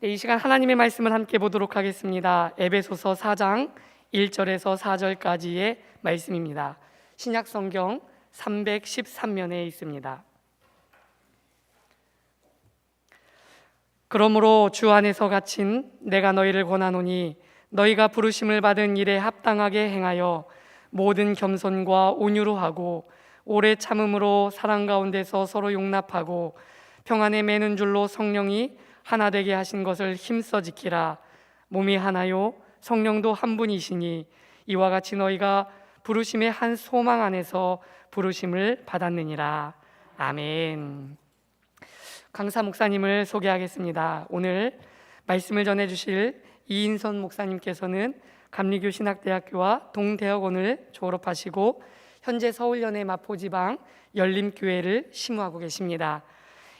네, 이 시간 하나님의 말씀을 함께 보도록 하겠습니다. 에베소서 4장 1절에서 4절까지의 말씀입니다. 신약 성경 313면에 있습니다. 그러므로 주 안에서 갇힌 내가 너희를 권하노니 너희가 부르심을 받은 일에 합당하게 행하여 모든 겸손과 온유로 하고 오래 참음으로 사랑 가운데서 서로 용납하고 평안에 매는 줄로 성령이 하나 되게 하신 것을 힘써 지키라. 몸이 하나요 성령도 한 분이시니 이와 같이 너희가 부르심의 한 소망 안에서 부르심을 받았느니라. 아멘. 강사 목사님을 소개하겠습니다. 오늘 말씀을 전해주실 이인선 목사님께서는 감리교 신학대학교와 동대학원을 졸업하시고 현재 서울연의 마포지방 열림교회를 심우하고 계십니다.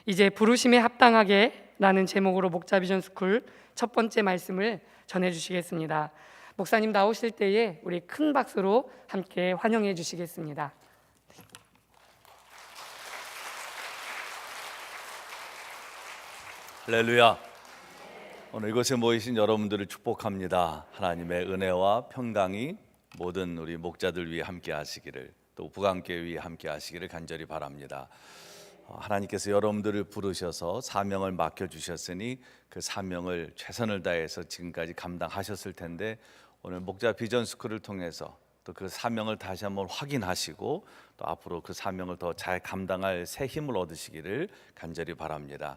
이제 부르심에 합당하게 라는 제목으로 목자비전 스쿨 첫 번째 말씀을 전해주시겠습니다. 목사님 나오실 때에 우리 큰 박수로 함께 환영해 주시겠습니다. 할렐루야. 오늘 이곳에 모이신 여러분들을 축복합니다. 하나님의 은혜와 평강이 모든 우리 목자들 위해 함께 하시기를, 또 부강교회 위해 함께 하시기를 간절히 바랍니다. 하나님께서 여러분들을 부르셔서 사명을 맡겨주셨으니 그 사명을 최선을 다해서 지금까지 감당하셨을 텐데, 오늘 목자 비전 스쿨을 통해서 또 그 사명을 다시 한번 확인하시고 또 앞으로 그 사명을 더 잘 감당할 새 힘을 얻으시기를 간절히 바랍니다.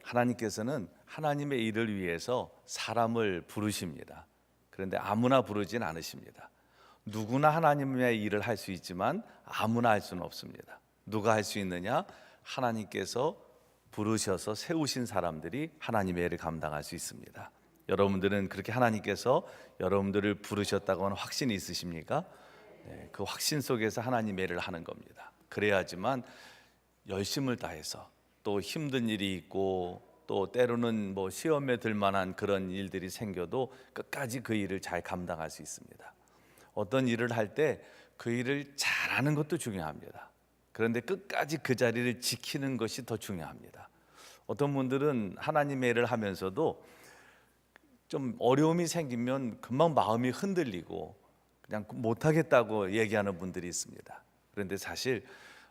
하나님께서는 하나님의 일을 위해서 사람을 부르십니다. 그런데 아무나 부르진 않으십니다. 누구나 하나님의 일을 할 수 있지만 아무나 할 수는 없습니다. 누가 할 수 있느냐? 하나님께서 부르셔서 세우신 사람들이 하나님의 일을 감당할 수 있습니다. 여러분들은 그렇게 하나님께서 여러분들을 부르셨다고 하는 확신이 있으십니까? 네, 그 확신 속에서 하나님의 일을 하는 겁니다. 그래야지만 열심을 다해서, 또 힘든 일이 있고 또 때로는 시험에 들 만한 그런 일들이 생겨도 끝까지 그 일을 잘 감당할 수 있습니다. 어떤 일을 할 때 그 일을 잘하는 것도 중요합니다. 그런데 끝까지 그 자리를 지키는 것이 더 중요합니다. 어떤 분들은 하나님의 일을 하면서도 좀 어려움이 생기면 금방 마음이 흔들리고 그냥 못하겠다고 얘기하는 분들이 있습니다. 그런데 사실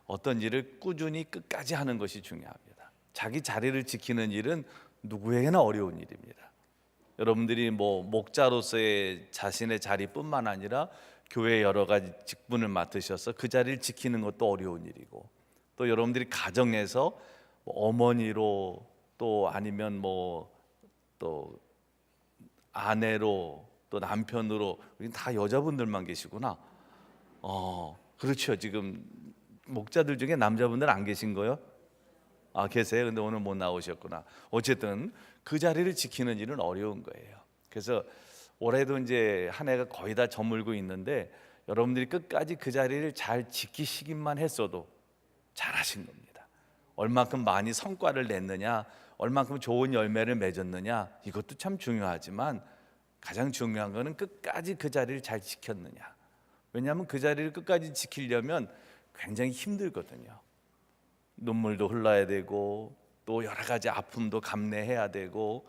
어떤 일을 꾸준히 끝까지 하는 것이 중요합니다. 자기 자리를 지키는 일은 누구에게나 어려운 일입니다. 여러분들이 목자로서의 자신의 자리뿐만 아니라 교회의 여러 가지 직분을 맡으셔서 그 자리를 지키는 것도 어려운 일이고, 또 여러분들이 가정에서 어머니로, 또 아니면 또 아내로, 또 남편으로, 다 여자분들만 계시구나. 그렇죠. 지금 목자들 중에 남자분들 안 계신 거요? 계세요? 근데 오늘 못 나오셨구나. 어쨌든 그 자리를 지키는 일은 어려운 거예요. 그래서 올해도 이제 한 해가 거의 다 저물고 있는데, 여러분들이 끝까지 그 자리를 잘 지키시기만 했어도 잘하신 겁니다. 얼만큼 많이 성과를 냈느냐, 얼만큼 좋은 열매를 맺었느냐, 이것도 참 중요하지만 가장 중요한 거는 끝까지 그 자리를 잘 지켰느냐. 왜냐하면 그 자리를 끝까지 지키려면 굉장히 힘들거든요. 눈물도 흘러야 되고 또 여러 가지 아픔도 감내해야 되고,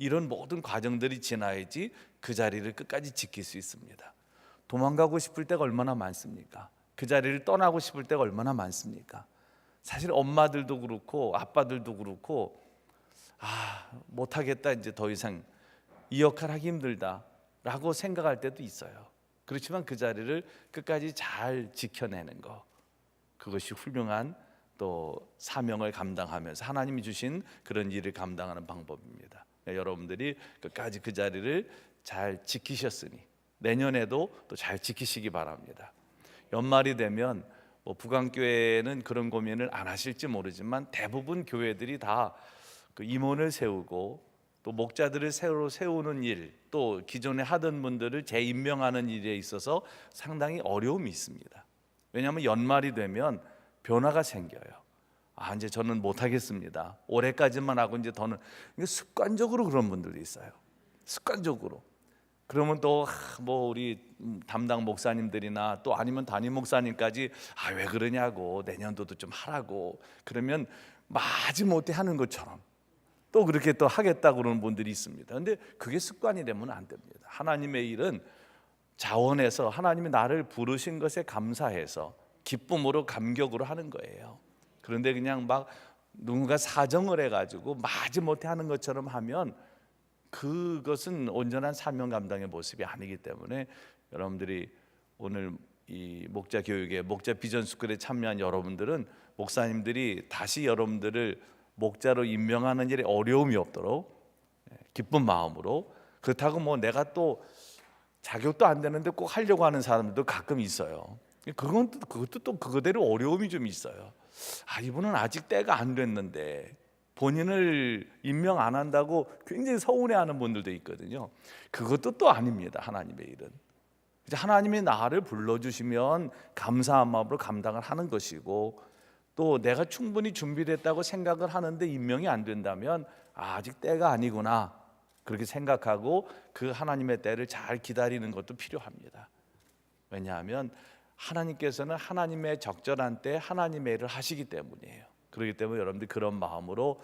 이런 모든 과정들이 지나야지 그 자리를 끝까지 지킬 수 있습니다. 도망가고 싶을 때가 얼마나 많습니까? 그 자리를 떠나고 싶을 때가 얼마나 많습니까? 사실 엄마들도 그렇고 아빠들도 그렇고 못하겠다, 이제 더 이상 이 역할 하기 힘들다 라고 생각할 때도 있어요. 그렇지만 그 자리를 끝까지 잘 지켜내는 거, 그것이 훌륭한 또 사명을 감당하면서 하나님이 주신 그런 일을 감당하는 방법입니다. 여러분들이 끝까지 그 자리를 잘 지키셨으니 내년에도 또 잘 지키시기 바랍니다. 연말이 되면 부강교회는 그런 고민을 안 하실지 모르지만 대부분 교회들이 다 그 임원을 세우고 또 목자들을 새로 세우는 일, 또 기존에 하던 분들을 재임명하는 일에 있어서 상당히 어려움이 있습니다. 왜냐하면 연말이 되면 변화가 생겨요. 이제 저는 못하겠습니다. 올해까지만 하고 이제 더는, 습관적으로 그런 분들도 있어요. 습관적으로. 그러면 또 우리 담당 목사님들이나 또 아니면 담임 목사님까지 왜 그러냐고, 내년도도 좀 하라고, 그러면 마지못해 하는 것처럼 또 그렇게 또 하겠다고 그러는 분들이 있습니다. 근데 그게 습관이 되면 안 됩니다. 하나님의 일은 자원해서 하나님이 나를 부르신 것에 감사해서 기쁨으로 감격으로 하는 거예요. 그런데 그냥 막 누군가 사정을 해가지고 마지못해 하는 것처럼 하면 그것은 온전한 사명 감당의 모습이 아니기 때문에 여러분들이 오늘 이 목자 교육에 목자 비전 스쿨에 참여한 여러분들은 목사님들이 다시 여러분들을 목자로 임명하는 일에 어려움이 없도록 기쁜 마음으로, 그렇다고 뭐 내가 또 자격도 안 되는데 꼭 하려고 하는 사람들도 가끔 있어요. 그것도 또 그거대로 어려움이 좀 있어요. 이분은 아직 때가 안 됐는데 본인을 임명 안 한다고 굉장히 서운해하는 분들도 있거든요. 그것도 또 아닙니다. 하나님의 일은 하나님이 나를 불러주시면 감사한 마음으로 감당을 하는 것이고, 또 내가 충분히 준비됐다고 생각을 하는데 임명이 안 된다면 아직 때가 아니구나 그렇게 생각하고 그 하나님의 때를 잘 기다리는 것도 필요합니다. 왜냐하면 하나님께서는 하나님의 적절한 때 하나님의 일을 하시기 때문이에요. 그렇기 때문에 여러분들 그런 마음으로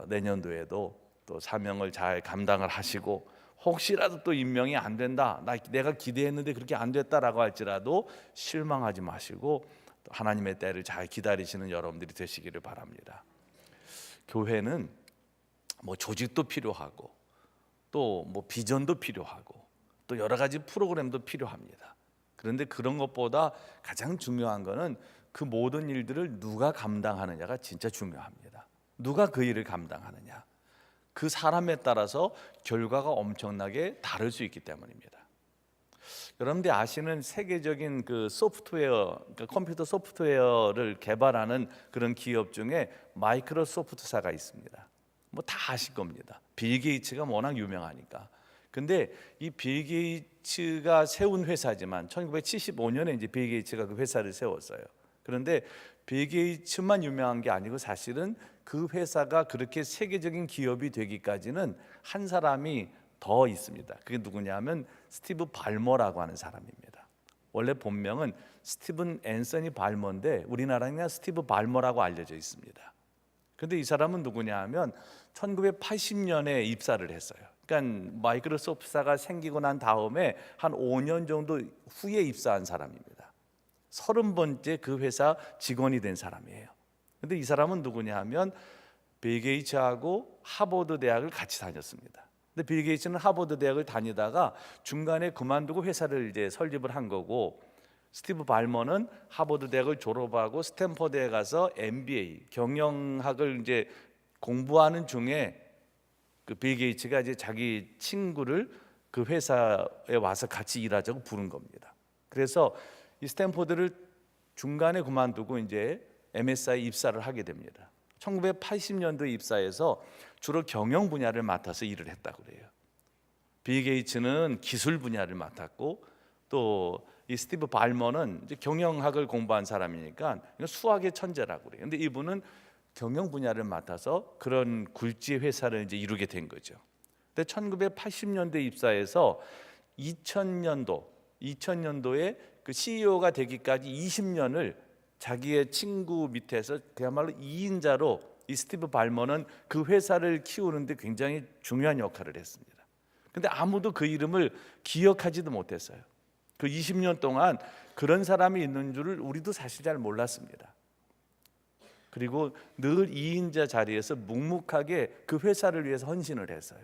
내년도에도 또 사명을 잘 감당을 하시고, 혹시라도 또 임명이 안 된다, 내가 기대했는데 그렇게 안 됐다라고 할지라도 실망하지 마시고 또 하나님의 때를 잘 기다리시는 여러분들이 되시기를 바랍니다. 교회는 뭐 조직도 필요하고 또 뭐 비전도 필요하고 또 여러 가지 프로그램도 필요합니다. 그런데 그런 것보다 가장 중요한 거는 그 모든 일들을 누가 감당하느냐가 진짜 중요합니다. 누가 그 일을 감당하느냐, 그 사람에 따라서 결과가 엄청나게 다를 수 있기 때문입니다. 여러분들이 아시는 세계적인 그 소프트웨어, 그러니까 컴퓨터 소프트웨어를 개발하는 그런 기업 중에 마이크로소프트사가 있습니다. 뭐 다 아실 겁니다. 빌 게이츠가 워낙 유명하니까. 근데 이 빌 게이츠가 세운 회사지만 1975년에 이제 빌 게이츠가 그 회사를 세웠어요. 그런데 빌 게이츠만 유명한 게 아니고 사실은 그 회사가 그렇게 세계적인 기업이 되기까지는 한 사람이 더 있습니다. 그게 누구냐면 스티브 발머라고 하는 사람입니다. 원래 본명은 스티븐 앤서니 발머인데 우리나라는 그냥 스티브 발머라고 알려져 있습니다. 그런데 이 사람은 누구냐면 1980년에 입사를 했어요. 그러니까 마이크로소프트사가 생기고 난 다음에 한 5년 정도 후에 입사한 사람입니다. 30번째 그 회사 직원이 된 사람이에요. 근데 이 사람은 누구냐 하면 빌 게이츠하고 하버드 대학을 같이 다녔습니다. 근데 빌 게이츠는 하버드 대학을 다니다가 중간에 그만두고 회사를 이제 설립을 한 거고, 스티브 발머는 하버드 대학을 졸업하고 스탠퍼드에 가서 MBA 경영학을 이제 공부하는 중에 그 빌 게이츠가 이제 자기 친구를 그 회사에 와서 같이 일하자고 부른 겁니다. 그래서 이 스탠퍼드를 중간에 그만두고 이제 MSI 입사를 하게 됩니다. 1980년도에 입사해서 주로 경영 분야를 맡아서 일을 했다고 그래요. 빌 게이츠는 기술 분야를 맡았고, 또 이 스티브 발머는 이제 경영학을 공부한 사람이니까 수학의 천재라고 그래요. 근데 이분은 경영 분야를 맡아서 그런 굴지 회사를 이제 이루게 된 거죠. 근데 1980년대 입사해서 2000년도에 그 CEO가 되기까지 20년을 자기의 친구 밑에서 그야말로 2인자로 이 스티브 발머는 그 회사를 키우는데 굉장히 중요한 역할을 했습니다. 근데 아무도 그 이름을 기억하지도 못했어요. 그 20년 동안 그런 사람이 있는 줄을 우리도 사실 잘 몰랐습니다. 그리고 늘 2인자 자리에서 묵묵하게 그 회사를 위해서 헌신을 했어요.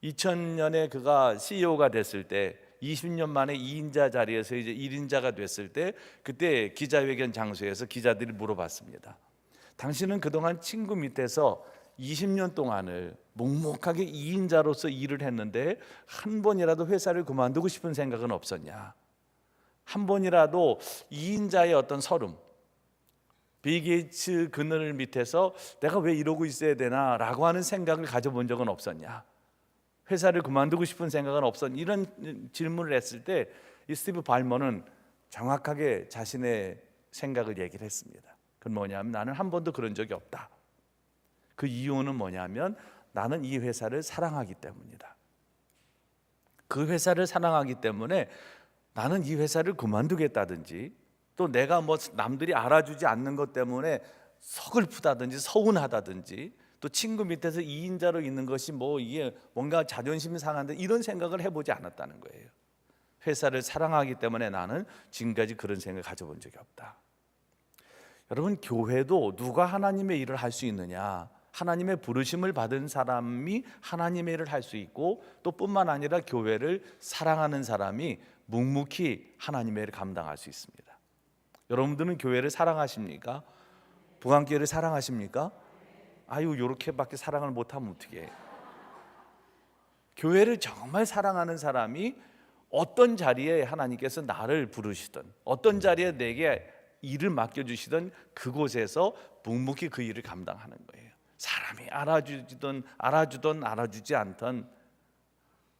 2000년에 그가 CEO가 됐을 때 20년 만에 2인자 자리에서 이제 1인자가 됐을 때, 그때 기자회견 장소에서 기자들이 물어봤습니다. 당신은 그동안 친구 밑에서 20년 동안을 묵묵하게 2인자로서 일을 했는데 한 번이라도 회사를 그만두고 싶은 생각은 없었냐? 한 번이라도 2인자의 어떤 서름, 빌 게이츠 그늘 밑에서 내가 왜 이러고 있어야 되나 라고 하는 생각을 가져본 적은 없었냐? 회사를 그만두고 싶은 생각은 없었냐? 이런 질문을 했을 때 이 스티브 발머는 정확하게 자신의 생각을 얘기를 했습니다. 그건 뭐냐면 나는 한 번도 그런 적이 없다. 그 이유는 뭐냐면 나는 이 회사를 사랑하기 때문이다. 그 회사를 사랑하기 때문에 나는 이 회사를 그만두겠다든지, 또 내가 뭐 남들이 알아주지 않는 것 때문에 서글프다든지 서운하다든지, 또 친구 밑에서 2인자로 있는 것이 뭐 이게 뭔가 자존심이 상한데 이런 생각을 해보지 않았다는 거예요. 회사를 사랑하기 때문에 나는 지금까지 그런 생각을 가져본 적이 없다. 여러분, 교회도 누가 하나님의 일을 할 수 있느냐? 하나님의 부르심을 받은 사람이 하나님의 일을 할 수 있고, 또 뿐만 아니라 교회를 사랑하는 사람이 묵묵히 하나님의 일을 감당할 수 있습니다. 여러분들은 교회를 사랑하십니까? 부강교회를 사랑하십니까? 아유, 요렇게밖에 사랑을 못하면 어떡해. 교회를 정말 사랑하는 사람이 어떤 자리에 하나님께서 나를 부르시든, 어떤 자리에 내게 일을 맡겨주시든 그곳에서 묵묵히 그 일을 감당하는 거예요. 사람이 알아주든 알아주지 않든,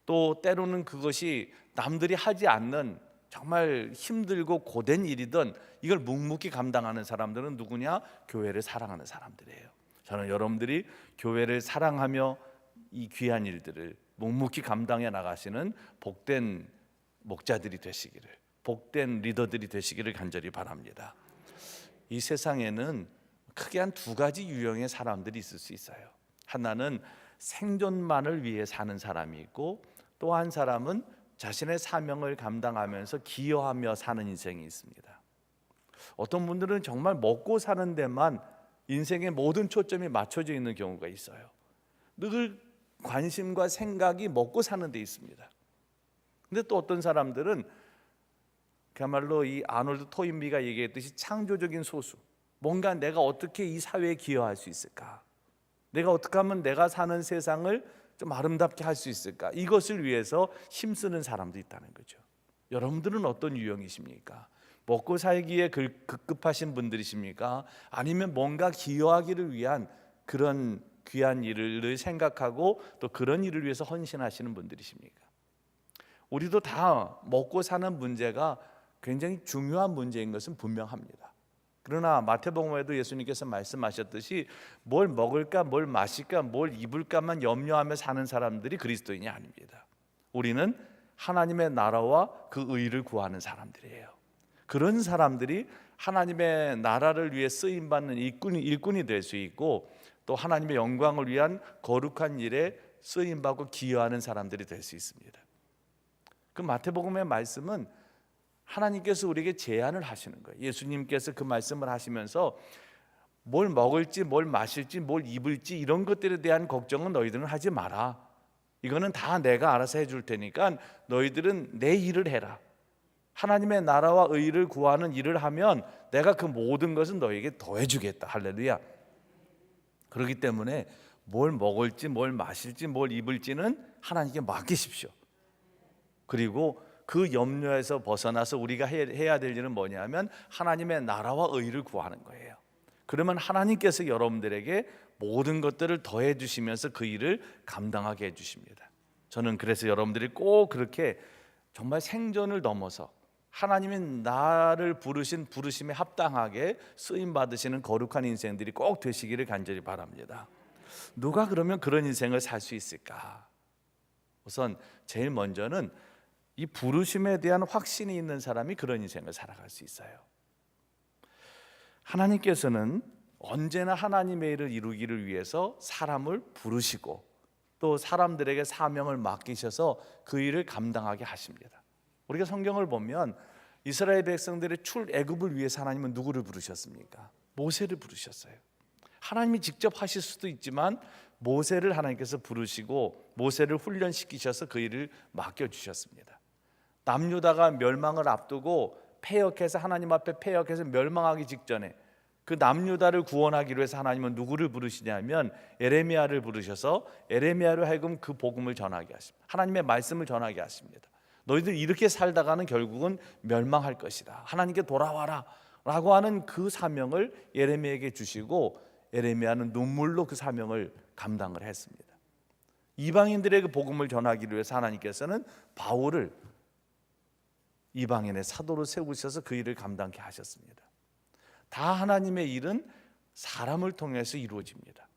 또 때로는 그것이 남들이 하지 않는 정말 힘들고 고된 일이든 이걸 묵묵히 감당하는 사람들은 누구냐? 교회를 사랑하는 사람들이에요. 저는 여러분들이 교회를 사랑하며 이 귀한 일들을 묵묵히 감당해 나가시는 복된 목자들이 되시기를, 복된 리더들이 되시기를 간절히 바랍니다. 이 세상에는 크게 한 두 가지 유형의 사람들이 있을 수 있어요. 하나는 생존만을 위해 사는 사람이 있고, 또 한 사람은 자신의 사명을 감당하면서 기여하며 사는 인생이 있습니다. 어떤 분들은 정말 먹고 사는 데만 인생의 모든 초점이 맞춰져 있는 경우가 있어요. 늘 관심과 생각이 먹고 사는 데 있습니다. 근데 또 어떤 사람들은 그야말로 이 아놀드 토인비가 얘기했듯이 창조적인 소수, 뭔가 내가 어떻게 이 사회에 기여할 수 있을까, 내가 어떻게 하면 내가 사는 세상을 좀 아름답게 할 수 있을까, 이것을 위해서 힘쓰는 사람도 있다는 거죠. 여러분들은 어떤 유형이십니까? 먹고 살기에 급급하신 분들이십니까? 아니면 뭔가 기여하기를 위한 그런 귀한 일을 생각하고 또 그런 일을 위해서 헌신하시는 분들이십니까? 우리도 다 먹고 사는 문제가 굉장히 중요한 문제인 것은 분명합니다. 그러나 마태복음에도 예수님께서 말씀하셨듯이 뭘 먹을까, 뭘 마실까, 뭘 입을까만 염려하며 사는 사람들이 그리스도인이 아닙니다. 우리는 하나님의 나라와 그 의를 구하는 사람들이에요. 그런 사람들이 하나님의 나라를 위해 쓰임받는 일꾼이 될 수 있고, 또 하나님의 영광을 위한 거룩한 일에 쓰임받고 기여하는 사람들이 될 수 있습니다. 그 마태복음의 말씀은 하나님께서 우리에게 제안을 하시는 거예요. 예수님께서 그 말씀을 하시면서 뭘 먹을지, 뭘 마실지, 뭘 입을지 이런 것들에 대한 걱정은 너희들은 하지 마라. 이거는 다 내가 알아서 해줄 테니까 너희들은 내 일을 해라. 하나님의 나라와 의를 구하는 일을 하면 내가 그 모든 것은 너희에게 더해주겠다. 할렐루야. 그렇기 때문에 뭘 먹을지, 뭘 마실지, 뭘 입을지는 하나님께 맡기십시오. 그리고 그 염려에서 벗어나서 우리가 해야 될 일은 뭐냐면 하나님의 나라와 의를 구하는 거예요. 그러면 하나님께서 여러분들에게 모든 것들을 더해 주시면서 그 일을 감당하게 해 주십니다. 저는 그래서 여러분들이 꼭 그렇게 정말 생존을 넘어서 하나님이 나를 부르신 부르심에 합당하게 쓰임 받으시는 거룩한 인생들이 꼭 되시기를 간절히 바랍니다. 누가 그러면 그런 인생을 살 수 있을까? 우선 제일 먼저는 이 부르심에 대한 확신이 있는 사람이 그런 인생을 살아갈 수 있어요. 하나님께서는 언제나 하나님의 일을 이루기를 위해서 사람을 부르시고 또 사람들에게 사명을 맡기셔서 그 일을 감당하게 하십니다. 우리가 성경을 보면 이스라엘 백성들의 출애굽을 위해서 하나님은 누구를 부르셨습니까? 모세를 부르셨어요. 하나님이 직접 하실 수도 있지만 모세를 하나님께서 부르시고 모세를 훈련시키셔서 그 일을 맡겨주셨습니다. 남유다가 멸망을 앞두고 패역해서 하나님 앞에 패역해서 멸망하기 직전에 그 남유다를 구원하기로 해서 하나님은 누구를 부르시냐면 에레미야를 부르셔서 에레미야로 하여금 그 복음을 전하게 하십니다. 하나님의 말씀을 전하게 하십니다. 너희들 이렇게 살다가는 결국은 멸망할 것이다. 하나님께 돌아와라 라고 하는 그 사명을 에레미야에게 주시고 에레미야는 눈물로 그 사명을 감당을 했습니다. 이방인들에게 복음을 전하기로 해서 하나님께서는 바울을 이방인의 사도로 세우셔서 그 일을 감당케 하셨습니다. 다 하나님의 일은 사람을 통해서 이루어집니다.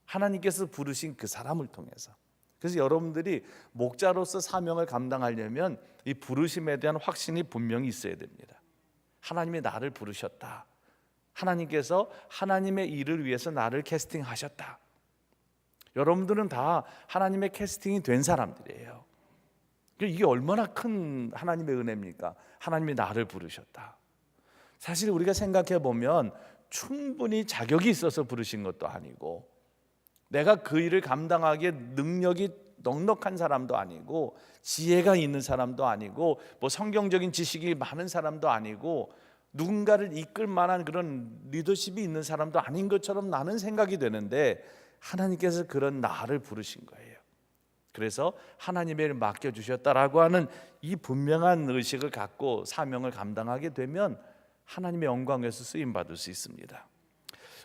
하나님께서 부르신 그 사람을 통해서. 그래서 여러분들이 목자로서 사명을 감당하려면 이 부르심에 대한 확신이 분명히 있어야 됩니다. 하나님이 나를 부르셨다. 하나님께서 하나님의 일을 위해서 나를 캐스팅하셨다. 여러분들은 다 하나님의 캐스팅이 된 사람들이에요. 이게 얼마나 큰 하나님의 은혜입니까? 하나님이 나를 부르셨다. 사실 우리가 생각해 보면 충분히 자격이 있어서 부르신 것도 아니고, 내가 그 일을 감당하기에 능력이 넉넉한 사람도 아니고, 지혜가 있는 사람도 아니고, 뭐 성경적인 지식이 많은 사람도 아니고, 누군가를 이끌 만한 그런 리더십이 있는 사람도 아닌 것처럼 나는 생각이 되는데, 하나님께서 그런 나를 부르신 거예요. 그래서 하나님의 일을 맡겨주셨다라고 하는 이 분명한 의식을 갖고 사명을 감당하게 되면 하나님의 영광에서 쓰임받을 수 있습니다.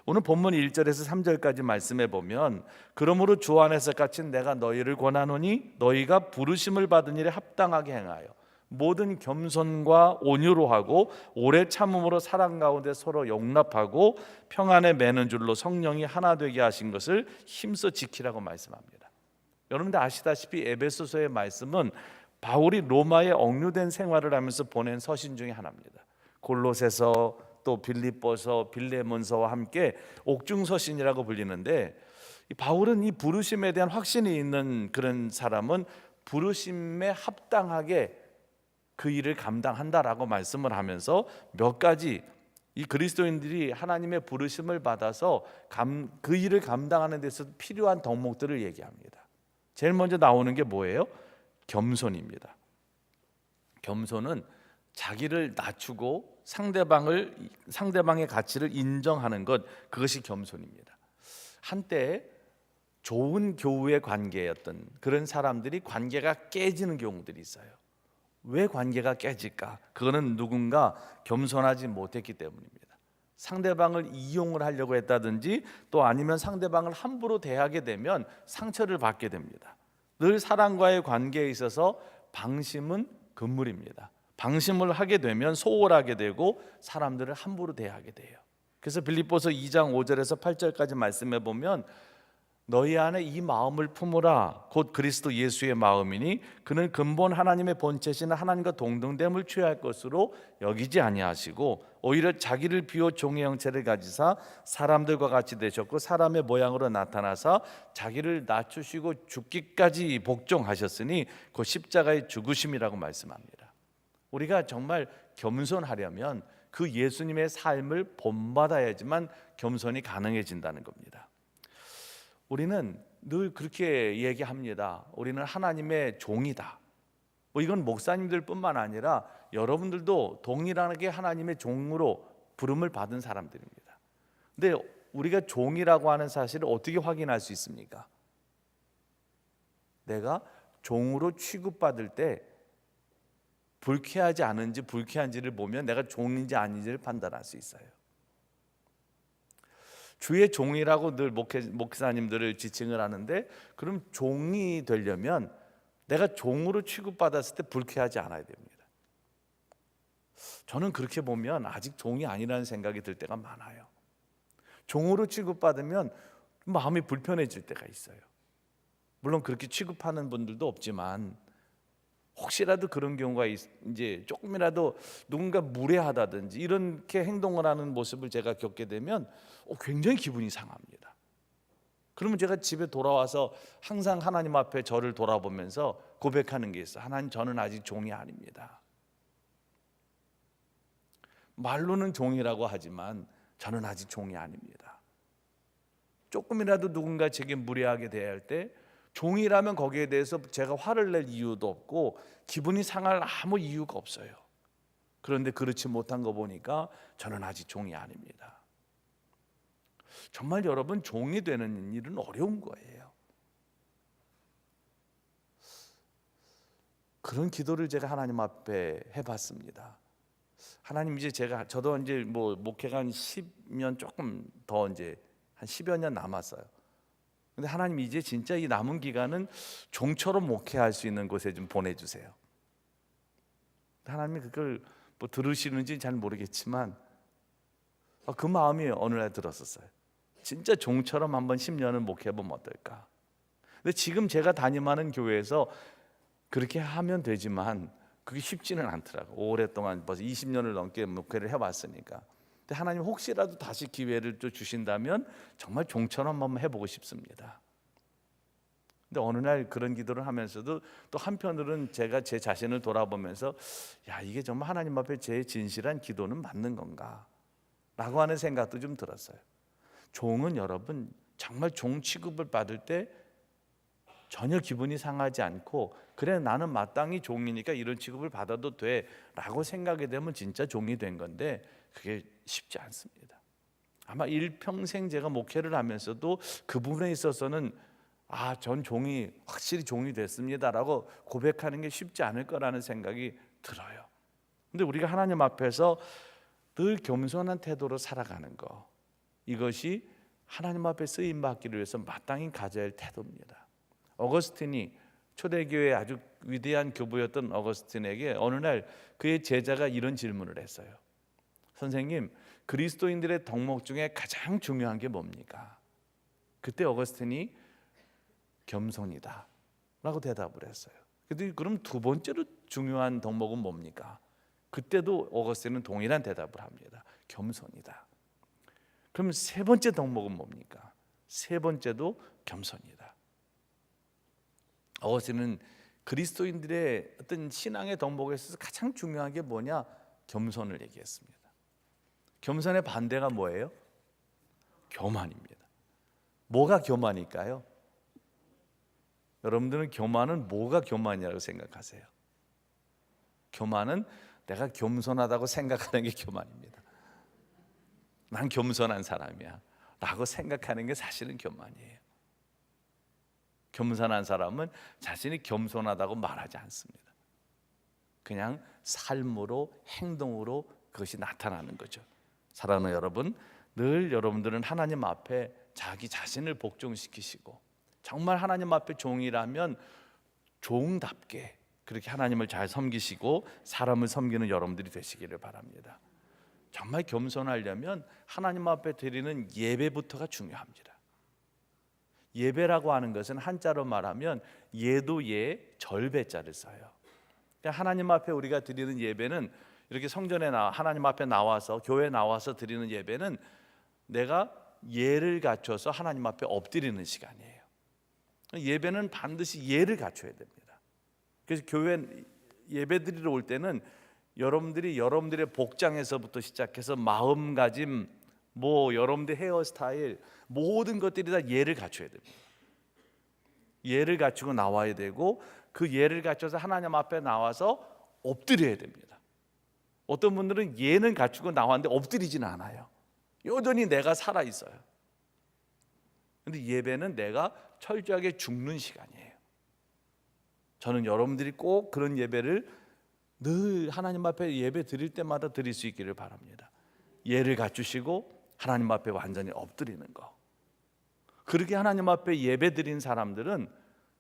오늘 본문 1절에서 3절까지 말씀해 보면, 그러므로 주 안에서 갇힌 내가 너희를 권하노니 너희가 부르심을 받은 일에 합당하게 행하여 모든 겸손과 온유로 하고 오래 참음으로 사랑 가운데 서로 용납하고 평안에 매는 줄로 성령이 하나 되게 하신 것을 힘써 지키라고 말씀합니다. 여러분들 아시다시피 에베소서의 말씀은 바울이 로마에 억류된 생활을 하면서 보낸 서신 중에 하나입니다. 골로새서, 또 빌립보서, 빌레몬서와 함께 옥중서신이라고 불리는데, 바울은 이 부르심에 대한 확신이 있는 그런 사람은 부르심에 합당하게 그 일을 감당한다라고 말씀을 하면서 몇 가지 이 그리스도인들이 하나님의 부르심을 받아서 그 일을 감당하는 데서 필요한 덕목들을 얘기합니다. 제일 먼저 나오는 게 뭐예요? 겸손입니다. 겸손은 자기를 낮추고 상대방의 가치를 인정하는 것, 그것이 겸손입니다. 한때 좋은 교우의 관계였던 그런 사람들이 관계가 깨지는 경우들이 있어요. 왜 관계가 깨질까? 그거는 누군가 겸손하지 못했기 때문입니다. 상대방을 이용을 하려고 했다든지, 또 아니면 상대방을 함부로 대하게 되면 상처를 받게 됩니다. 늘 사람과의 관계에 있어서 방심은 금물입니다. 방심을 하게 되면 소홀하게 되고 사람들을 함부로 대하게 돼요. 그래서 빌립보서 2장 5절에서 8절까지 말씀해 보면, 너희 안에 이 마음을 품으라 곧 그리스도 예수의 마음이니 그는 근본 하나님의 본체시나 하나님과 동등됨을 취할 것으로 여기지 아니하시고 오히려 자기를 비워 종의 형체를 가지사 사람들과 같이 되셨고 사람의 모양으로 나타나사 자기를 낮추시고 죽기까지 복종하셨으니 곧 십자가의 죽으심이라고 말씀합니다. 우리가 정말 겸손하려면 그 예수님의 삶을 본받아야지만 겸손이 가능해진다는 겁니다. 우리는 늘 그렇게 얘기합니다. 우리는 하나님의 종이다. 이건 목사님들뿐만 아니라 여러분들도 동일하게 하나님의 종으로 부름을 받은 사람들입니다. 근데 우리가 종이라고 하는 사실을 어떻게 확인할 수 있습니까? 내가 종으로 취급받을 때 불쾌하지 않은지 불쾌한지를 보면 내가 종인지 아닌지를 판단할 수 있어요. 주의 종이라고 늘 목사님들을 지칭을 하는데, 그럼 종이 되려면 내가 종으로 취급받았을 때 불쾌하지 않아야 됩니다. 저는 그렇게 보면 아직 종이 아니라는 생각이 들 때가 많아요. 종으로 취급받으면 마음이 불편해질 때가 있어요. 물론 그렇게 취급하는 분들도 없지만, 혹시라도 그런 경우가 이제 조금이라도 누군가 무례하다든지 이렇게 행동을 하는 모습을 제가 겪게 되면 굉장히 기분이 상합니다. 그러면 제가 집에 돌아와서 항상 하나님 앞에 저를 돌아보면서 고백하는 게 있어요. 하나님, 저는 아직 종이 아닙니다. 말로는 종이라고 하지만 저는 아직 종이 아닙니다. 조금이라도 누군가 제게 무례하게 대할 때 종이라면 거기에 대해서 제가 화를 낼 이유도 없고 기분이 상할 아무 이유가 없어요. 그런데 그렇지 못한 거 보니까 저는 아직 종이 아닙니다. 정말 여러분, 종이 되는 일은 어려운 거예요. 그런 기도를 제가 하나님 앞에 해봤습니다. 하나님, 이제 저도 이제 목회가 한 10년 조금 더 이제 한 10여 년 남았어요. 근데 하나님, 이제 진짜 이 남은 기간은 종처럼 목회할 수 있는 곳에 좀 보내주세요. 하나님이 그걸 들으시는지 잘 모르겠지만 그 마음이 어느 날 들었었어요. 진짜 종처럼 한번 10년을 목회해보면 어떨까. 근데 지금 제가 담임하는 교회에서 그렇게 하면 되지만 그게 쉽지는 않더라고요. 오랫동안 벌써 20년을 넘게 목회를 해왔으니까. 근데 하나님, 혹시라도 다시 기회를 또 주신다면 정말 종처럼 한번 해보고 싶습니다. 근데 어느 날 그런 기도를 하면서도 또 한편으로는 제가 제 자신을 돌아보면서 야, 이게 정말 하나님 앞에 제 진실한 기도는 맞는 건가? 라고 하는 생각도 좀 들었어요. 종은 여러분 정말 종 취급을 받을 때 전혀 기분이 상하지 않고 그래 나는 마땅히 종이니까 이런 취급을 받아도 돼 라고 생각이 되면 진짜 종이 된 건데 그게 쉽지 않습니다. 아마 일평생 제가 목회를 하면서도 그 부분에 있어서는 전 종이 확실히 종이 됐습니다라고 고백하는 게 쉽지 않을 거라는 생각이 들어요. 근데 우리가 하나님 앞에서 늘 겸손한 태도로 살아가는 거, 이것이 하나님 앞에 쓰임 받기를 위해서 마땅히 가져야 할 태도입니다. 어거스틴이 초대교회의 아주 위대한 교부였던 어거스틴에게 어느 날 그의 제자가 이런 질문을 했어요. 선생님, 그리스도인들의 덕목 중에 가장 중요한 게 뭡니까? 그때 어거스틴이 겸손이다 라고 대답을 했어요. 근데 그럼 두 번째로 중요한 덕목은 뭡니까? 그때도 어거스틴은 동일한 대답을 합니다. 겸손이다. 그럼 세 번째 덕목은 뭡니까? 세 번째도 겸손이다. 어거스틴은 그리스도인들의 어떤 신앙의 덕목에 있어서 가장 중요한 게 뭐냐? 겸손을 얘기했습니다. 겸손의 반대가 뭐예요? 교만입니다. 뭐가 교만일까요? 여러분들은 교만은 뭐가 교만이라고 생각하세요? 교만은 내가 겸손하다고 생각하는 게 교만입니다. 난 겸손한 사람이야 라고 생각하는 게 사실은 교만이에요. 겸손한 사람은 자신이 겸손하다고 말하지 않습니다. 그냥 삶으로, 행동으로 그것이 나타나는 거죠. 사랑하는 여러분, 늘 여러분들은 하나님 앞에 자기 자신을 복종시키시고 정말 하나님 앞에 종이라면 종답게 그렇게 하나님을 잘 섬기시고 사람을 섬기는 여러분들이 되시기를 바랍니다. 정말 겸손하려면 하나님 앞에 드리는 예배부터가 중요합니다. 예배라고 하는 것은 한자로 말하면 예도 예, 절배자를 써요. 그러니까 하나님 앞에 우리가 드리는 예배는 이렇게 성전에 하나님 앞에 나와서 교회에 나와서 드리는 예배는 내가 예를 갖춰서 하나님 앞에 엎드리는 시간이에요. 예배는 반드시 예를 갖춰야 됩니다. 그래서 교회 예배 드리러 올 때는 여러분들의 복장에서부터 시작해서 마음가짐, 여러분들 헤어스타일 모든 것들이 다 예를 갖춰야 됩니다. 예를 갖추고 나와야 되고 그 예를 갖춰서 하나님 앞에 나와서 엎드려야 됩니다. 어떤 분들은 예는 갖추고 나왔는데 엎드리지는 않아요. 여전히 내가 살아 있어요. 근데 예배는 내가 철저하게 죽는 시간이에요. 저는 여러분들이 꼭 그런 예배를 늘 하나님 앞에 예배 드릴 때마다 드릴 수 있기를 바랍니다. 예를 갖추시고 하나님 앞에 완전히 엎드리는 거. 그렇게 하나님 앞에 예배 드린 사람들은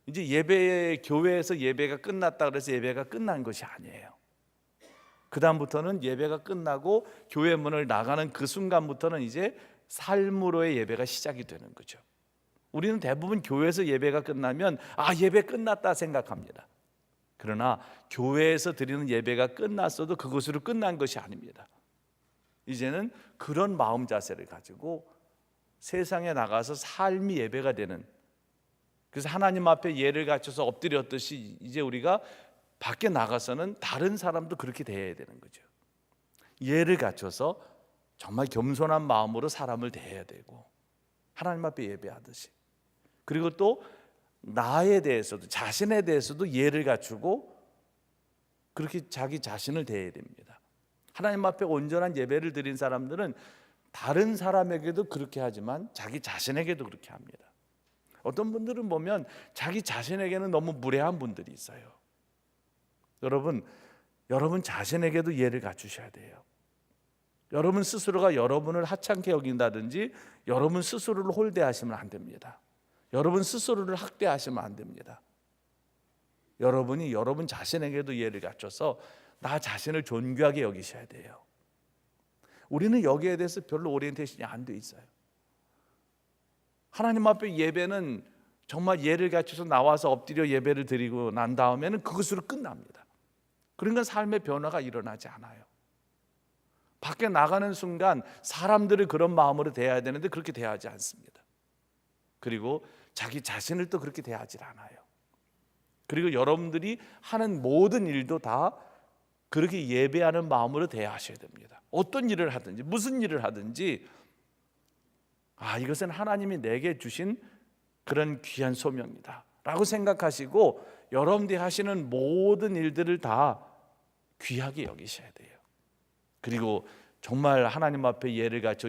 이제 교회에서 예배가 끝났다 그래서 예배가 끝난 것이 아니에요. 그 다음부터는 예배가 끝나고 교회 문을 나가는 그 순간부터는 이제 삶으로의 예배가 시작이 되는 거죠. 우리는 대부분 교회에서 예배가 끝나면 예배 끝났다 생각합니다. 그러나 교회에서 드리는 예배가 끝났어도 그것으로 끝난 것이 아닙니다. 이제는 그런 마음 자세를 가지고 세상에 나가서 삶이 예배가 되는, 그래서 하나님 앞에 예를 갖춰서 엎드렸듯이 이제 우리가 밖에 나가서는 다른 사람도 그렇게 대해야 되는 거죠. 예를 갖춰서 정말 겸손한 마음으로 사람을 대해야 되고 하나님 앞에 예배하듯이, 그리고 또 나에 대해서도 자신에 대해서도 예를 갖추고 그렇게 자기 자신을 대해야 됩니다. 하나님 앞에 온전한 예배를 드린 사람들은 다른 사람에게도 그렇게 하지만 자기 자신에게도 그렇게 합니다. 어떤 분들은 보면 자기 자신에게는 너무 무례한 분들이 있어요. 여러분 자신에게도 예를 갖추셔야 돼요. 여러분 스스로가 여러분을 하찮게 여긴다든지 여러분 스스로를 홀대하시면 안 됩니다. 여러분 스스로를 학대하시면 안 됩니다. 여러분이 여러분 자신에게도 예를 갖춰서 나 자신을 존귀하게 여기셔야 돼요. 우리는 여기에 대해서 별로 오리엔테이션이 안 돼 있어요. 하나님 앞에 예배는 정말 예를 갖춰서 나와서 엎드려 예배를 드리고 난 다음에는 그것으로 끝납니다. 그러니까 삶의 변화가 일어나지 않아요. 밖에 나가는 순간 사람들을 그런 마음으로 대해야 되는데 그렇게 대하지 않습니다. 그리고 자기 자신을 또 그렇게 대하지 않아요. 그리고 여러분들이 하는 모든 일도 다 그렇게 예배하는 마음으로 대하셔야 됩니다. 어떤 일을 하든지 무슨 일을 하든지 이것은 하나님이 내게 주신 그런 귀한 소명이다 라고 생각하시고 여러분들이 하시는 모든 일들을 다 귀하게 여기셔야 돼요. 그리고 정말 하나님 앞에 예를 갖춰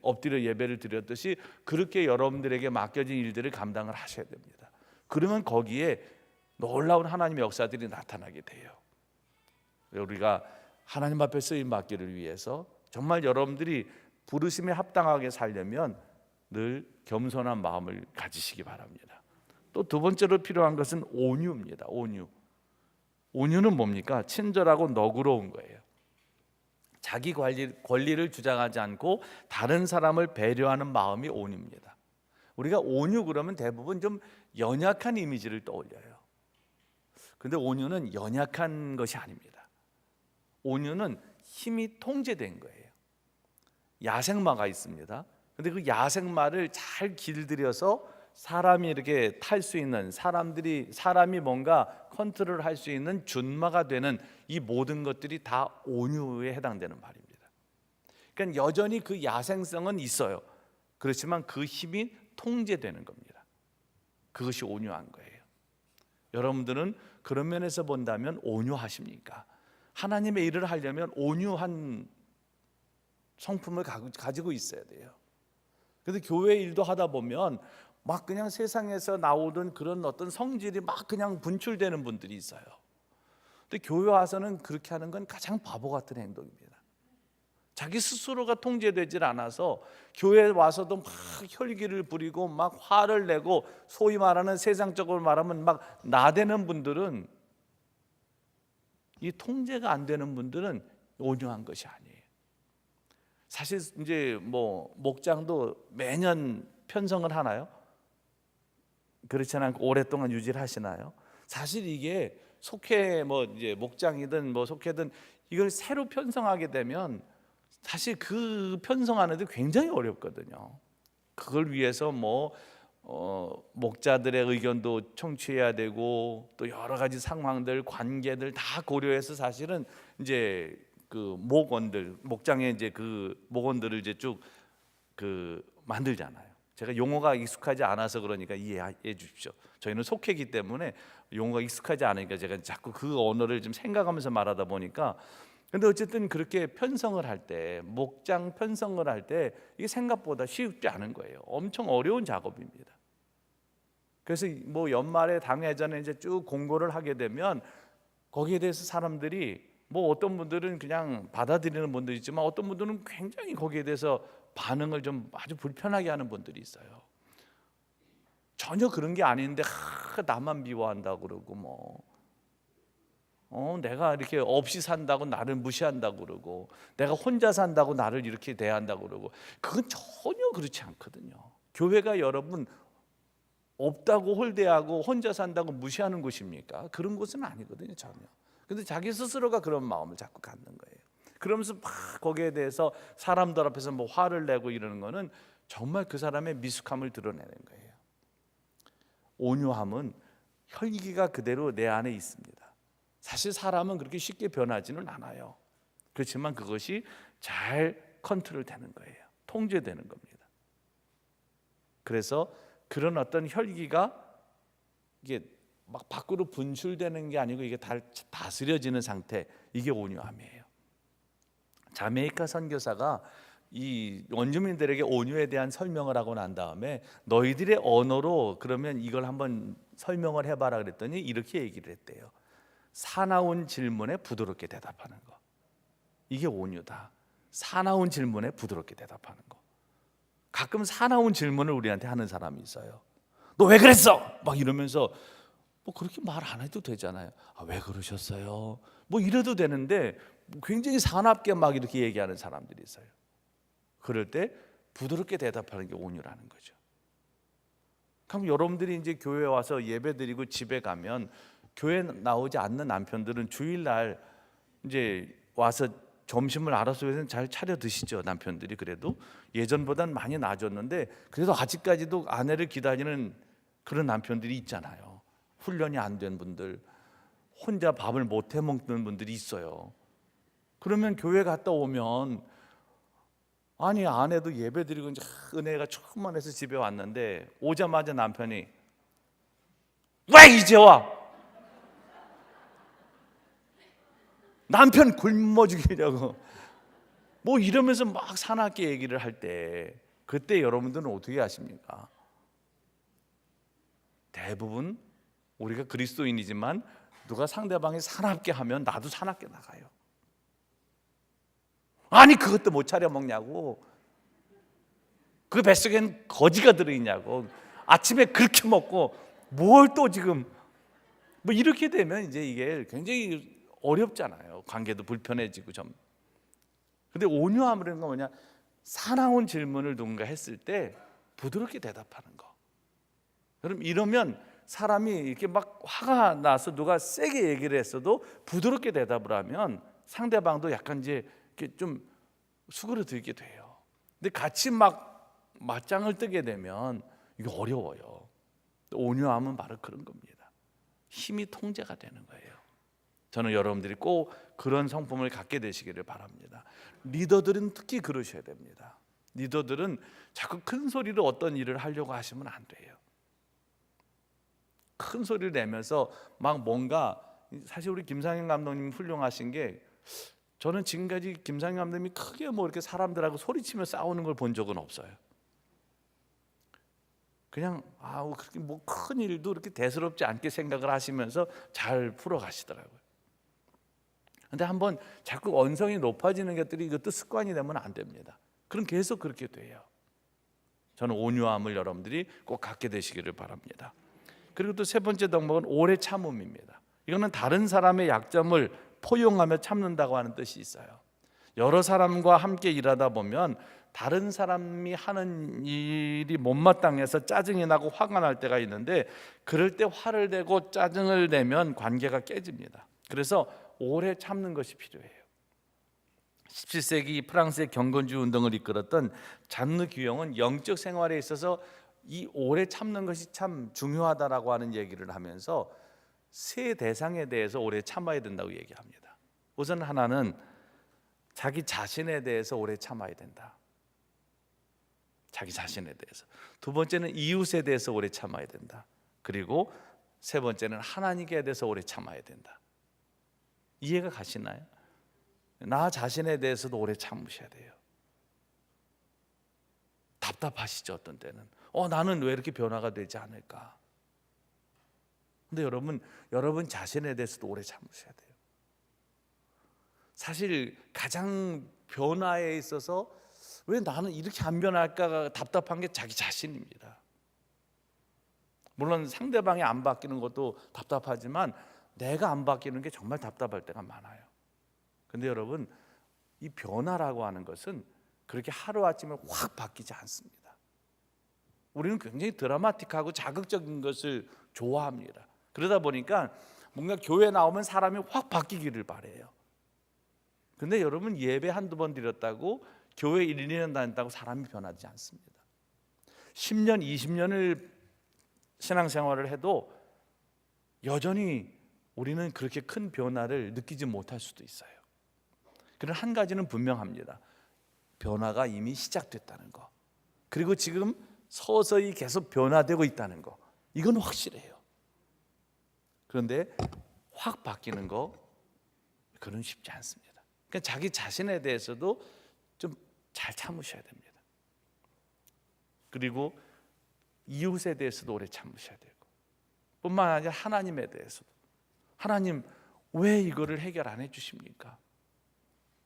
엎드려 예배를 드렸듯이 그렇게 여러분들에게 맡겨진 일들을 감당을 하셔야 됩니다. 그러면 거기에 놀라운 하나님의 역사들이 나타나게 돼요. 우리가 하나님 앞에 쓰임 받기를 위해서 정말 여러분들이 부르심에 합당하게 살려면 늘 겸손한 마음을 가지시기 바랍니다. 또 두 번째로 필요한 것은 온유입니다. 온유는 뭡니까? 친절하고 너그러운 거예요. 자기 권리를 주장하지 않고 다른 사람을 배려하는 마음이 온유입니다. 우리가 온유 그러면 대부분 좀 연약한 이미지를 떠올려요. 근데 온유는 연약한 것이 아닙니다. 온유는 힘이 통제된 거예요. 야생마가 있습니다. 근데 그 야생마를 잘 길들여서 사람이 이렇게 탈 수 있는, 사람이 뭔가 컨트롤할 수 있는 준마가 되는 이 모든 것들이 다 온유에 해당되는 말입니다. 그러니까 여전히 그 야생성은 있어요. 그렇지만 그 힘이 통제되는 겁니다. 그것이 온유한 거예요. 여러분들은 그런 면에서 본다면 온유하십니까? 하나님의 일을 하려면 온유한 성품을 가지고 있어야 돼요. 그래서 교회 일도 하다 보면 막 그냥 세상에서 나오던 그런 어떤 성질이 막 그냥 분출되는 분들이 있어요. 근데 교회 와서는 그렇게 하는 건 가장 바보 같은 행동입니다. 자기 스스로가 통제되질 않아서 교회에 와서도 막 혈기를 부리고 막 화를 내고 소위 말하는 세상적으로 말하면 막 나대는 분들은, 이 통제가 안 되는 분들은 온유한 것이 아니에요. 사실 이제 목장도 매년 편성을 하나요? 그렇지 않고 오랫동안 유지를 하시나요? 사실 이게 속해 이제 목장이든 속해든 이걸 새로 편성하게 되면 사실 그 편성하는데 굉장히 어렵거든요. 그걸 위해서 목자들의 의견도 청취해야 되고 또 여러 가지 상황들, 관계들 다 고려해서 사실은 이제 그 목장에 이제 그 목원들을 이제 쭉 만들잖아요. 제가 용어가 익숙하지 않아서 그러니까 이해해 주십시오. 저희는 속해기 때문에 용어가 익숙하지 않으니까 제가 자꾸 그 언어를 좀 생각하면서 말하다 보니까, 근데 어쨌든 그렇게 편성을 할 때, 목장 편성을 할 때 이게 생각보다 쉽지 않은 거예요. 엄청 어려운 작업입니다. 그래서 연말에 당회전에 이제 쭉 공고를 하게 되면 거기에 대해서 사람들이 어떤 분들은 그냥 받아들이는 분들이 있지만 어떤 분들은 굉장히 거기에 대해서 반응을 좀 아주 불편하게 하는 분들이 있어요. 전혀 그런 게 아닌데 나만 미워한다고 그러고 내가 이렇게 없이 산다고 나를 무시한다고 그러고 내가 혼자 산다고 나를 이렇게 대한다고 그러고, 그건 전혀 그렇지 않거든요. 교회가 여러분 없다고 홀대하고 혼자 산다고 무시하는 곳입니까? 그런 곳은 아니거든요, 전혀. 근데 자기 스스로가 그런 마음을 자꾸 갖는 거예요. 그러면서 막 거기에 대해서 사람들 앞에서 화를 내고 이러는 거는 정말 그 사람의 미숙함을 드러내는 거예요. 온유함은 혈기가 그대로 내 안에 있습니다. 사실 사람은 그렇게 쉽게 변하지는 않아요. 그렇지만 그것이 잘 컨트롤되는 거예요. 통제되는 겁니다. 그래서 그런 어떤 혈기가 이게 막 밖으로 분출되는 게 아니고 이게 다스려지는 상태, 이게 온유함이에요. 자메이카 선교사가 이 원주민들에게 온유에 대한 설명을 하고 난 다음에 너희들의 언어로 그러면 이걸 한번 설명을 해봐라 그랬더니 이렇게 얘기를 했대요. 사나운 질문에 부드럽게 대답하는 거, 이게 온유다. 사나운 질문에 부드럽게 대답하는 거. 가끔 사나운 질문을 우리한테 하는 사람이 있어요. 너 왜 그랬어? 막 이러면서 그렇게 말 안 해도 되잖아요. 왜 그러셨어요? 이래도 되는데 굉장히 사납게 막 이렇게 얘기하는 사람들이 있어요. 그럴 때 부드럽게 대답하는 게 온유라는 거죠. 그럼 여러분들이 이제 교회 와서 예배드리고 집에 가면 교회 나오지 않는 남편들은 주일날 이제 와서 점심을 알아서 잘 차려 드시죠. 남편들이 그래도 예전보단 많이 나아졌는데 그래도 아직까지도 아내를 기다리는 그런 남편들이 있잖아요. 훈련이 안 된 분들, 혼자 밥을 못 해 먹는 분들이 있어요. 그러면 교회 갔다 오면 아니 아내도 예배드리고 이제 은혜가 충만해서 집에 왔는데 오자마자 남편이 왜 이제 와? 남편 굶어 죽이려고 뭐 이러면서 막 사납게 얘기를 할 때 그때 여러분들은 어떻게 하십니까? 대부분 우리가 그리스도인이지만 누가 상대방이 사납게 하면 나도 사납게 나가요. 아니 그것도 못 차려 먹냐고, 그 뱃속엔 거지가 들어있냐고, 아침에 그렇게 먹고 뭘 또 지금 뭐 이렇게 되면 이제 이게 굉장히 어렵잖아요. 관계도 불편해지고 좀. 근데 온유함이라는 건 뭐냐? 사나운 질문을 누군가 했을 때 부드럽게 대답하는 거. 그럼 이러면 사람이 이렇게 막 화가 나서 누가 세게 얘기를 했어도 부드럽게 대답을 하면 상대방도 약간 이제 이렇게 좀 수그러들게 돼요. 근데 같이 막 맞짱을 뜨게 되면 이게 어려워요. 온유함은 바로 그런 겁니다. 힘이 통제가 되는 거예요. 저는 여러분들이 꼭 그런 성품을 갖게 되시기를 바랍니다. 리더들은 특히 그러셔야 됩니다. 리더들은 자꾸 큰 소리로 어떤 일을 하려고 하시면 안 돼요. 큰 소리를 내면서 막 뭔가, 사실 우리 김상현 감독님 훌륭하신 게, 저는 지금까지 김상현 감독님이 크게 뭐 이렇게 사람들하고 소리치며 싸우는 걸 본 적은 없어요. 그냥 그렇게 뭐 큰 일도 이렇게 대수롭지 않게 생각을 하시면서 잘 풀어가시더라고요. 근데 한번 자꾸 언성이 높아지는 것들이 이것도 습관이 되면 안 됩니다. 그럼 계속 그렇게 돼요. 저는 온유함을 여러분들이 꼭 갖게 되시기를 바랍니다. 그리고 또 세 번째 덕목은 오래 참음입니다. 이거는 다른 사람의 약점을 포용하며 참는다고 하는 뜻이 있어요. 여러 사람과 함께 일하다 보면 다른 사람이 하는 일이 못마땅해서 짜증이 나고 화가 날 때가 있는데, 그럴 때 화를 내고 짜증을 내면 관계가 깨집니다. 그래서 오래 참는 것이 필요해요. 17세기 프랑스의 경건주의 운동을 이끌었던 잔느 규영은 영적 생활에 있어서 이 오래 참는 것이 참 중요하다라고 하는 얘기를 하면서 세 대상에 대해서 오래 참아야 된다고 얘기합니다. 우선 하나는 자기 자신에 대해서 오래 참아야 된다. 자기 자신에 대해서. 두 번째는 이웃에 대해서 오래 참아야 된다. 그리고 세 번째는 하나님께 대해서 오래 참아야 된다. 이해가 가시나요? 나 자신에 대해서도 오래 참으셔야 돼요. 답답하시죠, 어떤 때는. 나는 왜 이렇게 변화가 되지 않을까? 근데 여러분 자신에 대해서도 오래 참으셔야 돼요. 사실 가장 변화에 있어서 왜 나는 이렇게 안 변할까가 답답한 게 자기 자신입니다. 물론 상대방이 안 바뀌는 것도 답답하지만 내가 안 바뀌는 게 정말 답답할 때가 많아요. 근데 여러분, 이 변화라고 하는 것은 그렇게 하루아침에 확 바뀌지 않습니다. 우리는 굉장히 드라마틱하고 자극적인 것을 좋아합니다. 그러다 보니까 뭔가 교회 나오면 사람이 확 바뀌기를 바래요. 근데 여러분, 예배 한두 번 드렸다고 교회 1, 2년 다녔다고 사람이 변하지 않습니다. 10년, 20년을 신앙생활을 해도 여전히 우리는 그렇게 큰 변화를 느끼지 못할 수도 있어요. 그러나 한 가지는 분명합니다. 변화가 이미 시작됐다는 거, 그리고 지금 서서히 계속 변화되고 있다는 거, 이건 확실해요. 그런데 확 바뀌는 거, 그건 쉽지 않습니다. 그러니까 자기 자신에 대해서도 좀 잘 참으셔야 됩니다. 그리고 이웃에 대해서도 오래 참으셔야 되고, 뿐만 아니라 하나님에 대해서도, 하나님 왜 이거를 해결 안 해주십니까?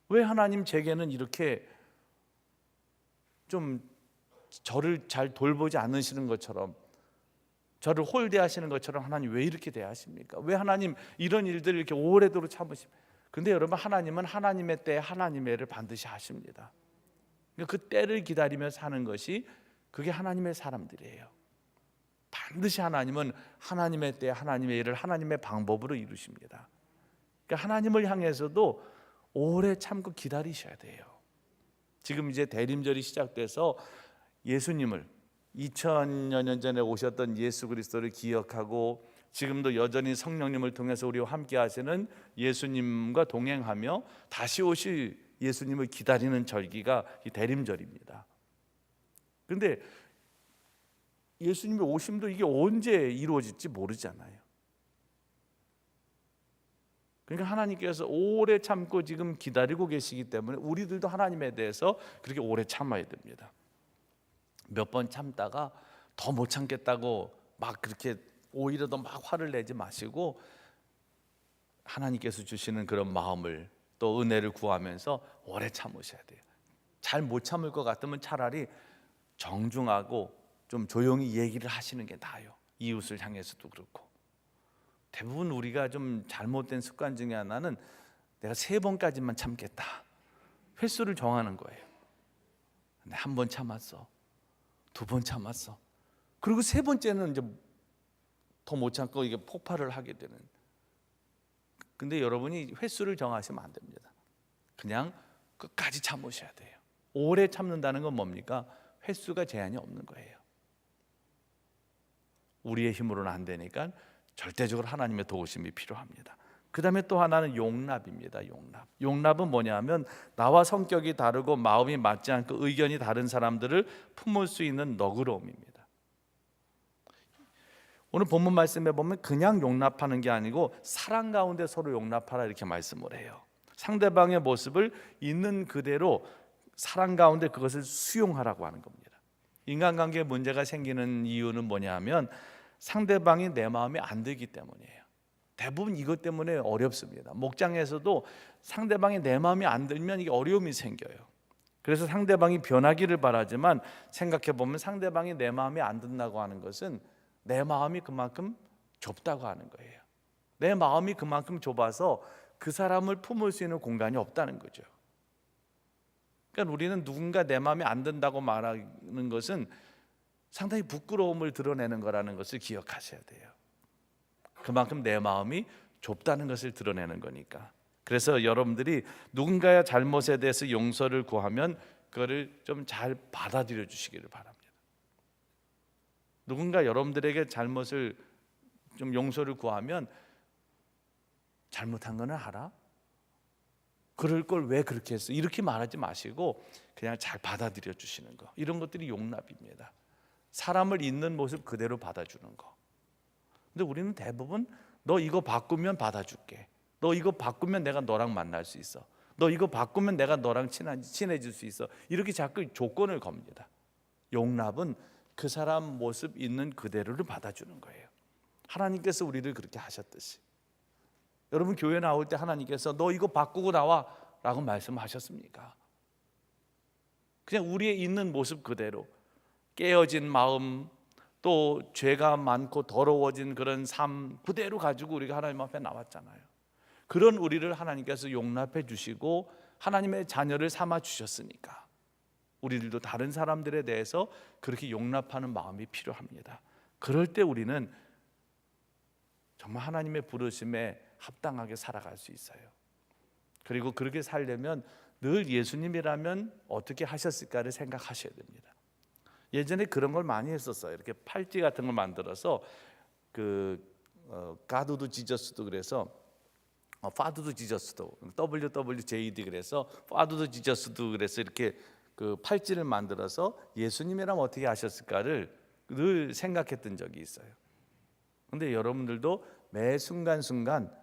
왜 하나님 제게는 이렇게 좀 저를 잘 돌보지 않으시는 것처럼, 저를 홀대하시는 것처럼 하나님 왜 이렇게 대하십니까? 왜 하나님 이런 일들을 이렇게 오래도록 참으십니까? 근데 여러분, 하나님은 하나님의 때 하나님의 일을 반드시 하십니다. 그 때를 기다리며 사는 것이, 그게 하나님의 사람들이에요. 반드시 하나님은 하나님의 때 하나님의 일을 하나님의 방법으로 이루십니다. 그러니까 하나님을 향해서도 오래 참고 기다리셔야 돼요. 지금 이제 대림절이 시작돼서 예수님을, 2000여 년 전에 오셨던 예수 그리스도를 기억하고 지금도 여전히 성령님을 통해서 우리와 함께 하시는 예수님과 동행하며 다시 오실 예수님을 기다리는 절기가 이 대림절입니다. 그런데 예수님의 오심도 이게 언제 이루어질지 모르잖아요. 그러니까 하나님께서 오래 참고 지금 기다리고 계시기 때문에 우리들도 하나님에 대해서 그렇게 오래 참아야 됩니다. 몇 번 참다가 더 못 참겠다고 막 그렇게 오히려 더 막 화를 내지 마시고 하나님께서 주시는 그런 마음을 또 은혜를 구하면서 오래 참으셔야 돼요. 잘 못 참을 것 같으면 차라리 정중하고 좀 조용히 얘기를 하시는 게 나아요. 이웃을 향해서도 그렇고. 대부분 우리가 좀 잘못된 습관 중에 하나는 내가 3번까지만 참겠다, 횟수를 정하는 거예요. 근데 1번 참았어, 2번 참았어, 그리고 3번째는 이제 더 못 참고 이게 폭발을 하게 되는. 근데 여러분이 횟수를 정하시면 안 됩니다. 그냥 끝까지 참으셔야 돼요. 오래 참는다는 건 뭡니까? 횟수가 제한이 없는 거예요. 우리의 힘으로는 안 되니까 절대적으로 하나님의 도우심이 필요합니다. 그 다음에 또 하나는 용납입니다. 용납은 뭐냐면 나와 성격이 다르고 마음이 맞지 않고 의견이 다른 사람들을 품을 수 있는 너그러움입니다. 오늘 본문 말씀에 보면 그냥 용납하는 게 아니고 사랑 가운데 서로 용납하라 이렇게 말씀을 해요. 상대방의 모습을 있는 그대로 사랑 가운데 그것을 수용하라고 하는 겁니다. 인간관계에 문제가 생기는 이유는 뭐냐면 상대방이 내 마음에 안 들기 때문이에요. 대부분 이것 때문에 어렵습니다. 목장에서도 상대방이 내 마음에 안 들면 이게 어려움이 생겨요. 그래서 상대방이 변하기를 바라지만 생각해 보면 상대방이 내 마음에 안 든다고 하는 것은 내 마음이 그만큼 좁다고 하는 거예요. 내 마음이 그만큼 좁아서 그 사람을 품을 수 있는 공간이 없다는 거죠. 그러니까 우리는 누군가 내 마음에 안 든다고 말하는 것은 상당히 부끄러움을 드러내는 거라는 것을 기억하셔야 돼요. 그만큼 내 마음이 좁다는 것을 드러내는 거니까. 그래서 여러분들이 누군가의 잘못에 대해서 용서를 구하면 그거를 좀 잘 받아들여 주시기를 바랍니다. 누군가 여러분들에게 잘못을 좀 용서를 구하면 잘못한 거는 알아? 그럴 걸 왜 그렇게 했어? 이렇게 말하지 마시고 그냥 잘 받아들여 주시는 거. 이런 것들이 용납입니다. 사람을 있는 모습 그대로 받아주는 거. 근데 우리는 대부분 너 이거 바꾸면 받아줄게, 너 이거 바꾸면 내가 너랑 만날 수 있어, 너 이거 바꾸면 내가 너랑 친해질 수 있어, 이렇게 자꾸 조건을 겁니다. 용납은 그 사람 모습 있는 그대로를 받아주는 거예요. 하나님께서 우리를 그렇게 하셨듯이. 여러분 교회 나올 때 하나님께서 너 이거 바꾸고 나와 라고 말씀하셨습니까? 그냥 우리의 있는 모습 그대로, 깨어진 마음, 또 죄가 많고 더러워진 그런 삶 그대로 가지고 우리가 하나님 앞에 나왔잖아요. 그런 우리를 하나님께서 용납해 주시고 하나님의 자녀를 삼아 주셨으니까 우리들도 다른 사람들에 대해서 그렇게 용납하는 마음이 필요합니다. 그럴 때 우리는 정말 하나님의 부르심에 합당하게 살아갈 수 있어요. 그리고 그렇게 살려면 늘 예수님이라면 어떻게 하셨을까를 생각하셔야 됩니다. 예전에 그런 걸 많이 했었어요. 이렇게 팔찌 같은 걸 만들어서 가드도 지저스도 그래서 파드도 지저스도 WWJD 그래서 파드도 지저스도 그래서 이렇게 그 팔찌를 만들어서 예수님이라면 어떻게 하셨을까를 늘 생각했던 적이 있어요. 근데 여러분들도 매 순간순간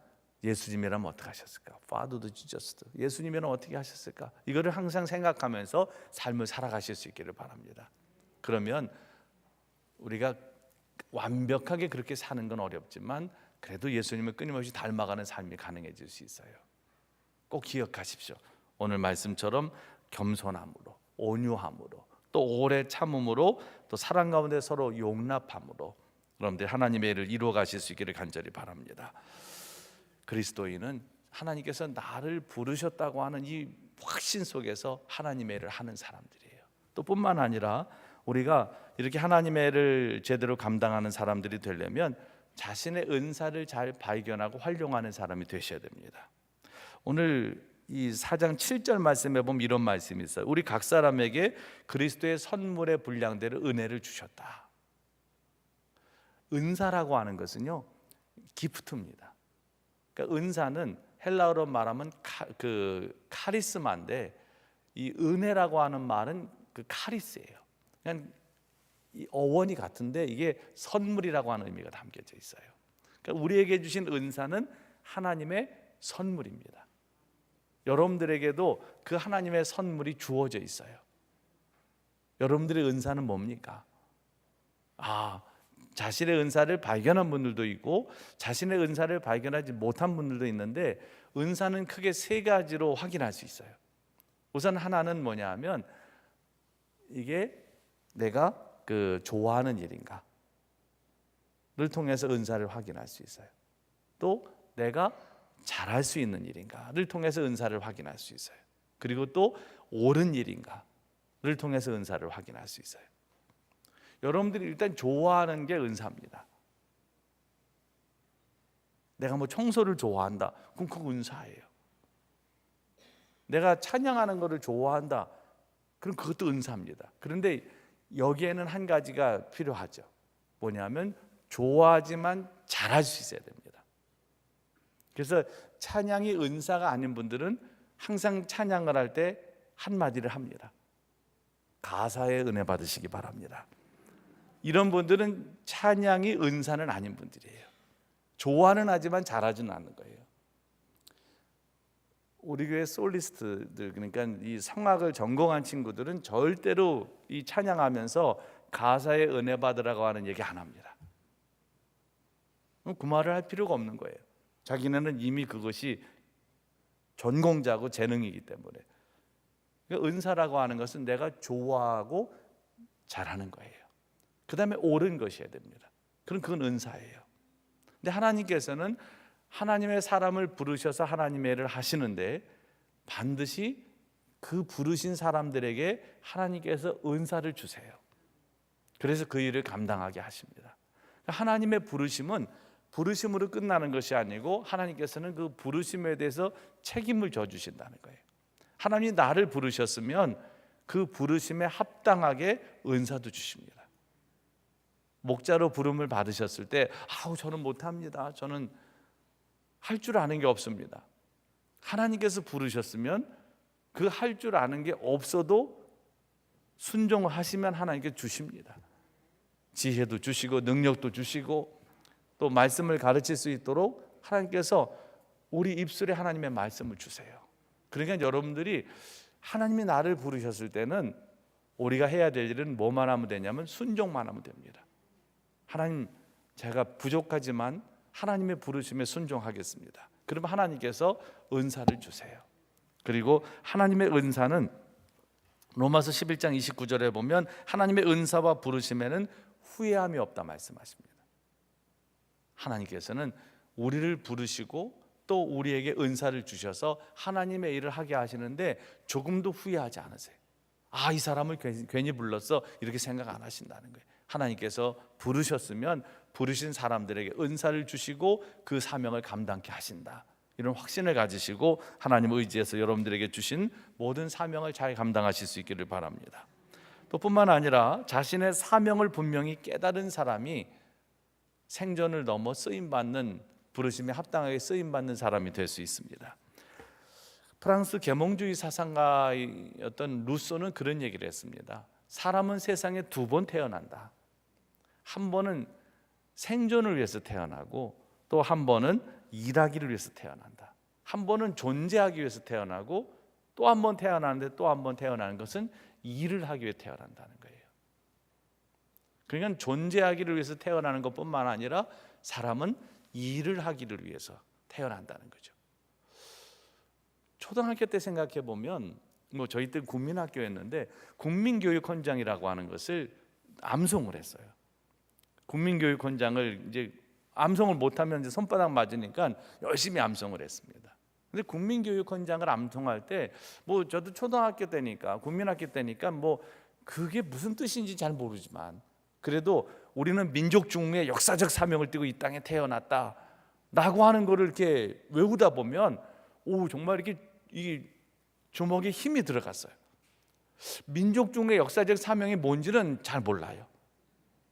예수님이라면 어떻게 하셨을까? 파더도 지저스도 예수님이라면 어떻게 하셨을까? 이거를 항상 생각하면서 삶을 살아가실 수 있기를 바랍니다. 그러면 우리가 완벽하게 그렇게 사는 건 어렵지만 그래도 예수님을 끊임없이 닮아가는 삶이 가능해질 수 있어요. 꼭 기억하십시오. 오늘 말씀처럼 겸손함으로, 온유함으로, 또 오래 참음으로, 또 사랑 가운데 서로 용납함으로 여러분들 하나님의 일을 이루어 가실 수 있기를 간절히 바랍니다. 그리스도인은 하나님께서 나를 부르셨다고 하는 이 확신 속에서 하나님의 일을 하는 사람들이에요. 또 뿐만 아니라 우리가 이렇게 하나님의 일을 제대로 감당하는 사람들이 되려면 자신의 은사를 잘 발견하고 활용하는 사람이 되셔야 됩니다. 오늘 이 4장 7절 말씀에 보면 이런 말씀이 있어요. 우리 각 사람에게 그리스도의 선물의 분량대로 은혜를 주셨다. 은사라고 하는 것은요, 기프트입니다. 그러니까 은사는 헬라어로 말하면 카리스마인데, 이 은혜라고 하는 말은 그 카리스예요. 그냥 이 어원이 같은데 이게 선물이라고 하는 의미가 담겨져 있어요. 그러니까 우리에게 주신 은사는 하나님의 선물입니다. 여러분들에게도 그 하나님의 선물이 주어져 있어요. 여러분들의 은사는 뭡니까? 자신의 은사를 발견한 분들도 있고 자신의 은사를 발견하지 못한 분들도 있는데, 은사는 크게 세 가지로 확인할 수 있어요. 우선 하나는 뭐냐 하면, 이게 내가 좋아하는 일인가를 통해서 은사를 확인할 수 있어요. 또 내가 잘할 수 있는 일인가를 통해서 은사를 확인할 수 있어요. 그리고 또 옳은 일인가를 통해서 은사를 확인할 수 있어요. 여러분들이 일단 좋아하는 게 은사입니다. 내가 뭐 청소를 좋아한다, 그럼 그거 은사예요. 내가 찬양하는 것을 좋아한다, 그럼 그것도 은사입니다. 그런데 여기에는 한 가지가 필요하죠. 뭐냐면 좋아하지만 잘할 수 있어야 됩니다. 그래서 찬양이 은사가 아닌 분들은 항상 찬양을 할 때 한마디를 합니다. 가사에 은혜 받으시기 바랍니다. 이런 분들은 찬양이 은사는 아닌 분들이에요. 좋아는 하지만 잘하지는 않는 거예요. 우리 교회 솔리스트들, 그러니까 이 성악을 전공한 친구들은 절대로 이 찬양하면서 가사에 은혜 받으라고 하는 얘기 안 합니다. 그 말을 할 필요가 없는 거예요. 자기네는 이미 그것이 전공자고 재능이기 때문에. 그러니까 은사라고 하는 것은 내가 좋아하고 잘하는 거예요. 그 다음에 옳은 것이어야 됩니다. 그럼 그건 은사예요. 근데 하나님께서는 하나님의 사람을 부르셔서 하나님의 일을 하시는데, 반드시 그 부르신 사람들에게 하나님께서 은사를 주세요. 그래서 그 일을 감당하게 하십니다. 하나님의 부르심은 부르심으로 끝나는 것이 아니고, 하나님께서는 그 부르심에 대해서 책임을 져주신다는 거예요. 하나님이 나를 부르셨으면 그 부르심에 합당하게 은사도 주십니다. 목자로 부름을 받으셨을 때, 저는 못합니다, 저는 할 줄 아는 게 없습니다. 하나님께서 부르셨으면 그 할 줄 아는 게 없어도 순종을 하시면 하나님께 주십니다. 지혜도 주시고 능력도 주시고, 또 말씀을 가르칠 수 있도록 하나님께서 우리 입술에 하나님의 말씀을 주세요. 그러니까 여러분들이 하나님이 나를 부르셨을 때는 우리가 해야 될 일은 뭐만 하면 되냐면 순종만 하면 됩니다. 하나님, 제가 부족하지만 하나님의 부르심에 순종하겠습니다. 그러면 하나님께서 은사를 주세요. 그리고 하나님의 은사는 로마서 11장 29절에 보면 하나님의 은사와 부르심에는 후회함이 없다 말씀하십니다. 하나님께서는 우리를 부르시고 또 우리에게 은사를 주셔서 하나님의 일을 하게 하시는데 조금도 후회하지 않으세요. 이 사람을 괜히 불렀어, 이렇게 생각 안 하신다는 거예요. 하나님께서 부르셨으면 부르신 사람들에게 은사를 주시고 그 사명을 감당케 하신다, 이런 확신을 가지시고 하나님을 의지해서 여러분들에게 주신 모든 사명을 잘 감당하실 수 있기를 바랍니다. 또 뿐만 아니라 자신의 사명을 분명히 깨달은 사람이 생존을 넘어 쓰임받는, 부르심에 합당하게 쓰임받는 사람이 될 수 있습니다. 프랑스 계몽주의 사상가였던 루소는 그런 얘기를 했습니다. 사람은 세상에 두 번 태어난다. 한 번은 생존을 위해서 태어나고, 또 한 번은 일하기를 위해서 태어난다. 한 번은 존재하기 위해서 태어나고, 또 한 번 태어나는데 또 한 번 태어나는 것은 일을 하기 위해 태어난다는 거예요. 그러니까 존재하기를 위해서 태어나는 것뿐만 아니라 사람은 일을 하기를 위해서 태어난다는 거죠. 초등학교 때 생각해 보면, 저희 때 국민학교였는데 국민교육헌장이라고 하는 것을 암송을 했어요. 국민교육헌장을 이제 암송을 못하면 이제 손바닥 맞으니까 열심히 암송을 했습니다. 근데 국민교육헌장을 암송할 때 저도 초등학교 때니까, 국민학교 때니까 그게 무슨 뜻인지 잘 모르지만, 그래도 우리는 민족 중흥의 역사적 사명을 띠고 이 땅에 태어났다라고 하는 거를 이렇게 외우다 보면 정말 이렇게 이 주먹에 힘이 들어갔어요. 민족 중의 역사적 사명이 뭔지는 잘 몰라요.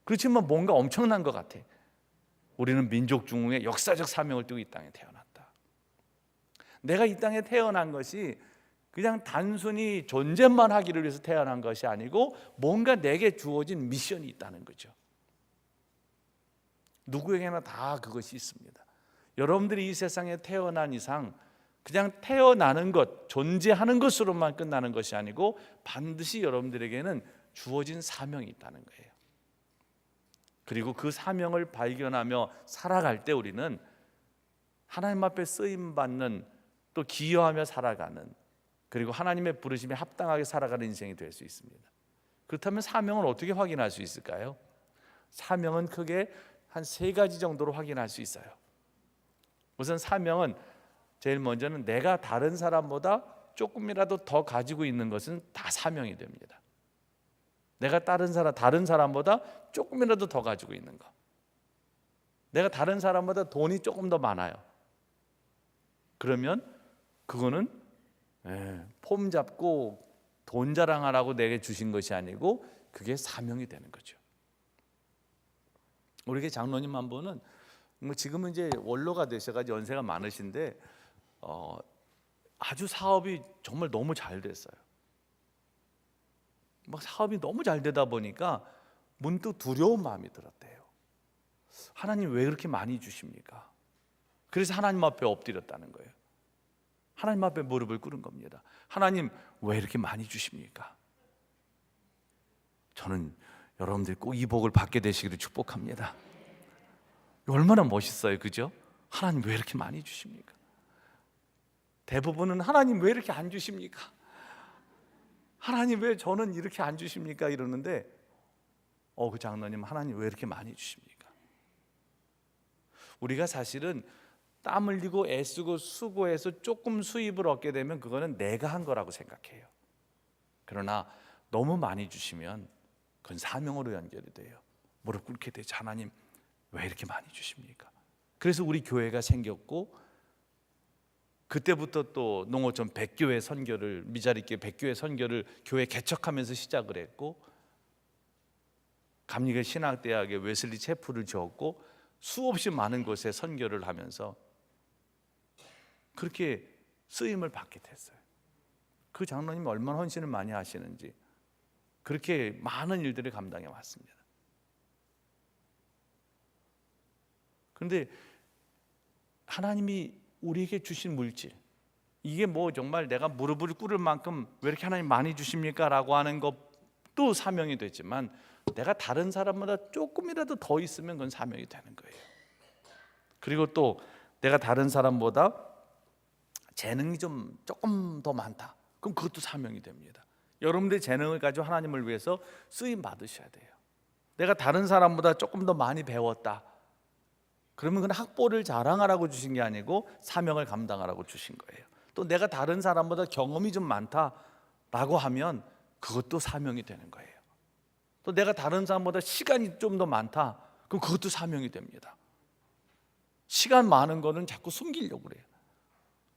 그렇지만 뭔가 엄청난 것 같아. 우리는 민족 중의 역사적 사명을 띠고 이 땅에 태어났다. 내가 이 땅에 태어난 것이 그냥 단순히 존재만 하기를 위해서 태어난 것이 아니고 뭔가 내게 주어진 미션이 있다는 거죠. 누구에게나 다 그것이 있습니다. 여러분들이 이 세상에 태어난 이상 그냥 태어나는 것, 존재하는 것으로만 끝나는 것이 아니고 반드시 여러분들에게는 주어진 사명이 있다는 거예요. 그리고 그 사명을 발견하며 살아갈 때 우리는 하나님 앞에 쓰임받는, 또 기여하며 살아가는, 그리고 하나님의 부르심에 합당하게 살아가는 인생이 될 수 있습니다. 그렇다면 사명을 어떻게 확인할 수 있을까요? 사명은 크게 한 3가지 정도로 확인할 수 있어요. 우선 사명은 제일 먼저는 내가 다른 사람보다 조금이라도 더 가지고 있는 것은 다 사명이 됩니다. 내가 다른 사람보다 조금이라도 더 가지고 있는 것. 내가 다른 사람보다 돈이 조금 더 많아요. 그러면 그거는 폼 잡고 돈 자랑하라고 내게 주신 것이 아니고 그게 사명이 되는 거죠. 우리 교회 장로님 한 분은 지금은 이제 원로가 되셔가지고 연세가 많으신데 아주 사업이 정말 너무 잘 됐어요. 막 사업이 너무 잘 되다 보니까 문득 두려운 마음이 들었대요. 하나님 왜 그렇게 많이 주십니까? 그래서 하나님 앞에 엎드렸다는 거예요. 하나님 앞에 무릎을 꿇은 겁니다. 하나님 왜 이렇게 많이 주십니까? 저는 여러분들이 꼭 이 복을 받게 되시기를 축복합니다. 얼마나 멋있어요, 그죠? 하나님 왜 이렇게 많이 주십니까? 대부분은 하나님 왜 이렇게 안 주십니까? 하나님 왜 저는 이렇게 안 주십니까? 이러는데 그 장로님 하나님 왜 이렇게 많이 주십니까? 우리가 사실은 땀 흘리고 애쓰고 수고해서 조금 수입을 얻게 되면 그거는 내가 한 거라고 생각해요. 그러나 너무 많이 주시면 그건 사명으로 연결이 돼요. 무릎 꿇게 되죠. 하나님 왜 이렇게 많이 주십니까? 그래서 우리 교회가 생겼고 그때부터 또 농어촌 백교회 선교를, 미자리교 백교회 선교를 교회 개척하면서 시작을 했고, 감리교 신학대학에 웨슬리 체프를 지었고, 수없이 많은 곳에 선교를 하면서 그렇게 쓰임을 받게 됐어요. 그 장로님이 얼마나 헌신을 많이 하시는지 그렇게 많은 일들을 감당해 왔습니다. 그런데 하나님이 우리에게 주신 물질, 이게 뭐 정말 내가 무릎을 꿇을 만큼 왜 이렇게 하나님 많이 주십니까? 라고 하는 것도 사명이 되지만 내가 다른 사람보다 조금이라도 더 있으면 그건 사명이 되는 거예요. 그리고 또 내가 다른 사람보다 재능이 조금 더 많다, 그럼 그것도 사명이 됩니다. 여러분들의 재능을 가지고 하나님을 위해서 쓰임 받으셔야 돼요. 내가 다른 사람보다 조금 더 많이 배웠다, 그러면 그건 학보를 자랑하라고 주신 게 아니고 사명을 감당하라고 주신 거예요. 또 내가 다른 사람보다 경험이 좀 많다라고 하면 그것도 사명이 되는 거예요. 또 내가 다른 사람보다 시간이 좀 더 많다, 그럼 그것도 사명이 됩니다. 시간 많은 거는 자꾸 숨기려고 그래요.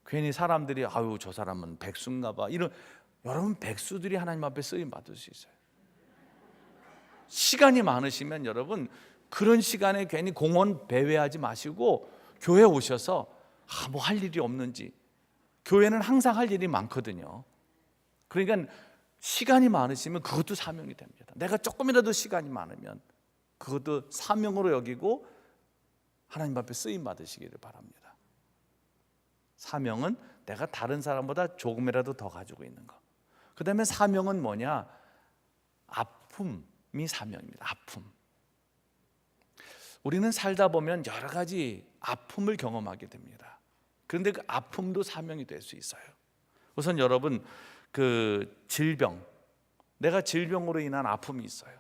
괜히 사람들이 아유 저 사람은 백수인가 봐, 이런, 여러분 백수들이 하나님 앞에 쓰임 받을 수 있어요. 시간이 많으시면 여러분 그런 시간에 괜히 공원 배회하지 마시고 교회 오셔서 뭐 할 일이 없는지, 교회는 항상 할 일이 많거든요. 그러니까 시간이 많으시면 그것도 사명이 됩니다. 내가 조금이라도 시간이 많으면 그것도 사명으로 여기고 하나님 앞에 쓰임 받으시기를 바랍니다. 사명은 내가 다른 사람보다 조금이라도 더 가지고 있는 것. 그 다음에 사명은 뭐냐? 아픔이 사명입니다. 아픔. 우리는 살다 보면 여러 가지 아픔을 경험하게 됩니다. 그런데 그 아픔도 사명이 될 수 있어요. 우선 여러분, 그 질병, 내가 질병으로 인한 아픔이 있어요.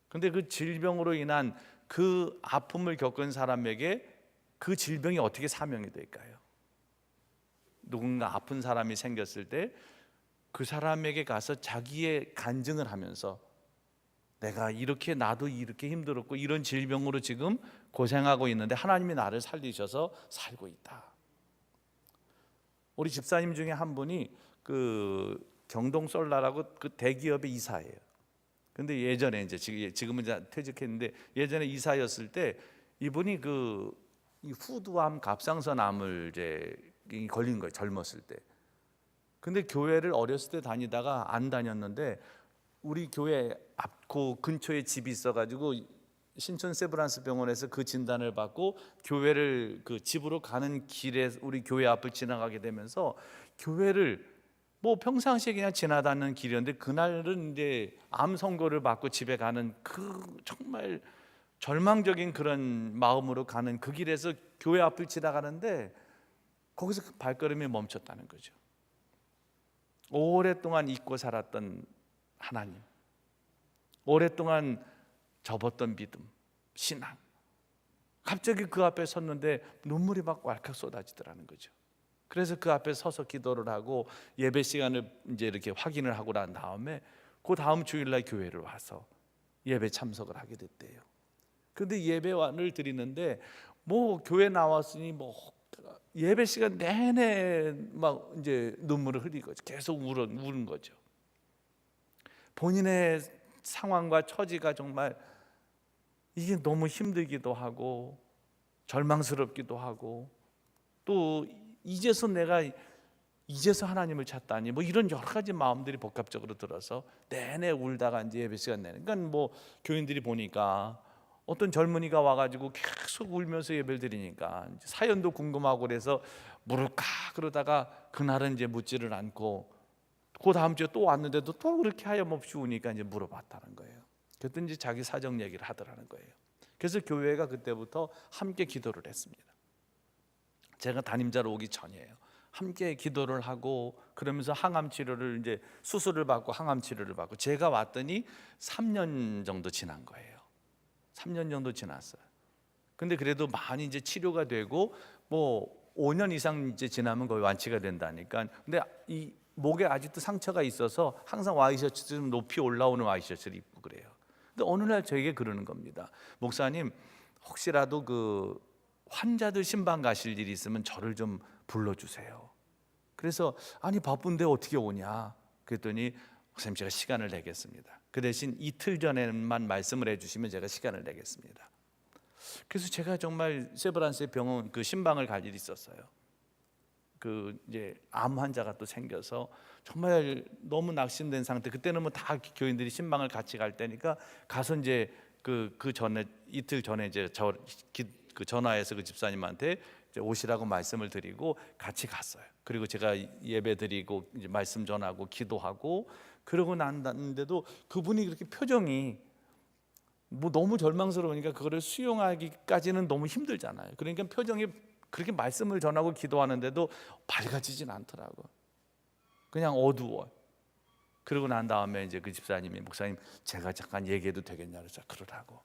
그런데 그 질병으로 인한 그 아픔을 겪은 사람에게 그 질병이 어떻게 사명이 될까요? 누군가 아픈 사람이 생겼을 때 그 사람에게 가서 자기의 간증을 하면서 내가 이렇게, 나도 이렇게 힘들었고 이런 질병으로 지금 고생하고 있는데 하나님이 나를 살리셔서 살고 있다. 우리 집사님 중에 한 분이 그 경동솔라라고 그 대기업의 이사예요. 근데 예전에 이제 지금은 이제 퇴직했는데 예전에 이사였을 때 이분이 이 후두암 갑상선암을 이제 걸린 거예요. 젊었을 때. 근데 교회를 어렸을 때 다니다가 안 다녔는데 우리 교회 앞 그 근처에 집이 있어가지고 신촌 세브란스 병원에서 그 진단을 받고 교회를 그 집으로 가는 길에 우리 교회 앞을 지나가게 되면서 교회를 뭐 평상시에 그냥 지나다니는 길이었는데 그날은 이제 암 선고를 받고 집에 가는 그 정말 절망적인 그런 마음으로 가는 그 길에서 교회 앞을 지나가는데 거기서 그 발걸음이 멈췄다는 거죠. 오랫동안 잊고 살았던 하나님, 오랫동안 접었던 믿음, 신앙, 갑자기 그 앞에 섰는데 눈물이 막 왈칵 쏟아지더라는 거죠. 그래서 그 앞에 서서 기도를 하고 예배 시간을 이제 이렇게 확인을 하고 난 다음에 그 다음 주일날 교회를 와서 예배 참석을 하게 됐대요. 그런데 예배를 드리는데 뭐 교회 나왔으니 뭐 예배 시간 내내 막 이제 눈물을 흘리고 계속 우는 거죠. 본인의 상황과 처지가 정말 이게 너무 힘들기도 하고 절망스럽기도 하고 또 이제서 하나님을 찾다니 뭐 이런 여러 가지 마음들이 복합적으로 들어서 내내 울다가 이제 예배 시간 내는. 그러니까 뭐 교인들이 보니까 어떤 젊은이가 와가지고 계속 울면서 예배를 드리니까 이제 사연도 궁금하고 그래서 물을까 그러다가 그날은 이제 묻지를 않고 그 다음 주에 또 왔는데도 또 그렇게 하염없이 우니까 이제 물어봤다는 거예요. 그랬더니 이제 자기 사정 얘기를 하더라는 거예요. 그래서 교회가 그때부터 함께 기도를 했습니다. 제가 담임자로 오기 전이에요. 함께 기도를 하고 그러면서 항암 치료를 이제 수술을 받고 항암 치료를 받고 제가 왔더니 3년 정도 지난 거예요. 3년 정도 지났어요. 근데 그래도 많이 이제 치료가 되고 뭐 5년 이상 이제 지나면 거의 완치가 된다니까. 근데 이 목에 아직도 상처가 있어서 항상 와이셔츠 좀 높이 올라오는 와이셔츠를 입고 그래요. 근데 어느 날 저에게 그러는 겁니다. 목사님, 혹시라도 그 환자들 신방 가실 일이 있으면 저를 좀 불러주세요. 그래서 아니 바쁜데 어떻게 오냐 그랬더니 목사님 제가 시간을 내겠습니다. 그 대신 이틀 전에만 말씀을 해주시면 제가 시간을 내겠습니다. 그래서 제가 정말 세브란스의 병원 그 신방을 갈 일이 있었어요. 그 이제 암 환자가 또 생겨서 정말 너무 낙심된 상태. 그때는 뭐 다 교인들이 신방을 같이 갈 때니까 가서 이제 그 전에 이틀 전에 이제 그 전화해서 그 집사님한테 이제 오시라고 말씀을 드리고 같이 갔어요. 그리고 제가 예배 드리고 이제 말씀 전하고 기도하고 그러고 난다는데도 그분이 그렇게 표정이 뭐 너무 절망스러우니까 그거를 수용하기까지는 너무 힘들잖아요. 그러니까 표정이 그렇게 말씀을 전하고 기도하는데도 밝아지진 않더라고. 그냥 어두워. 그러고 난 다음에 이제 그 집사님이 목사님 제가 잠깐 얘기해도 되겠냐 그래서 그러라고.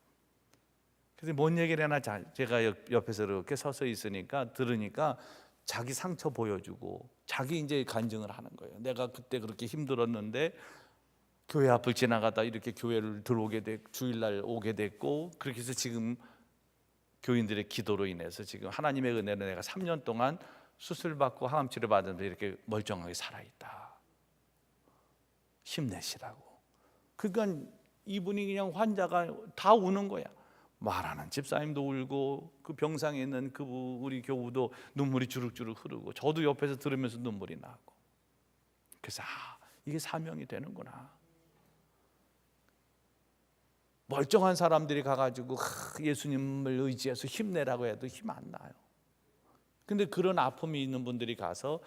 그래서 뭔 얘기를 하나 제가 옆에서 이렇게 서서 있으니까 들으니까 자기 상처 보여주고 자기 이제 간증을 하는 거예요. 내가 그때 그렇게 힘들었는데 교회 앞을 지나가다 이렇게 교회를 들어오게 됐고 주일날 오게 됐고 그렇게 해서 지금 교인들의 기도로 인해서 지금 하나님의 은혜로 내가 3년 동안 수술받고 항암치료 받았는데 이렇게 멀쩡하게 살아있다. 힘내시라고. 그러니까 이분이 그냥 환자가 다 우는 거야. 말하는 집사님도 울고 그 병상에 있는 그 우리 교우도 눈물이 주룩주룩 흐르고 저도 옆에서 들으면서 눈물이 나고. 그래서 이게 사명이 되는구나. 멀쩡한 사람들이 가가지고 예수님을 의지해서 힘내라고 해도 힘 안 나요. 근데 그런 아픔이 있는 분들이 가서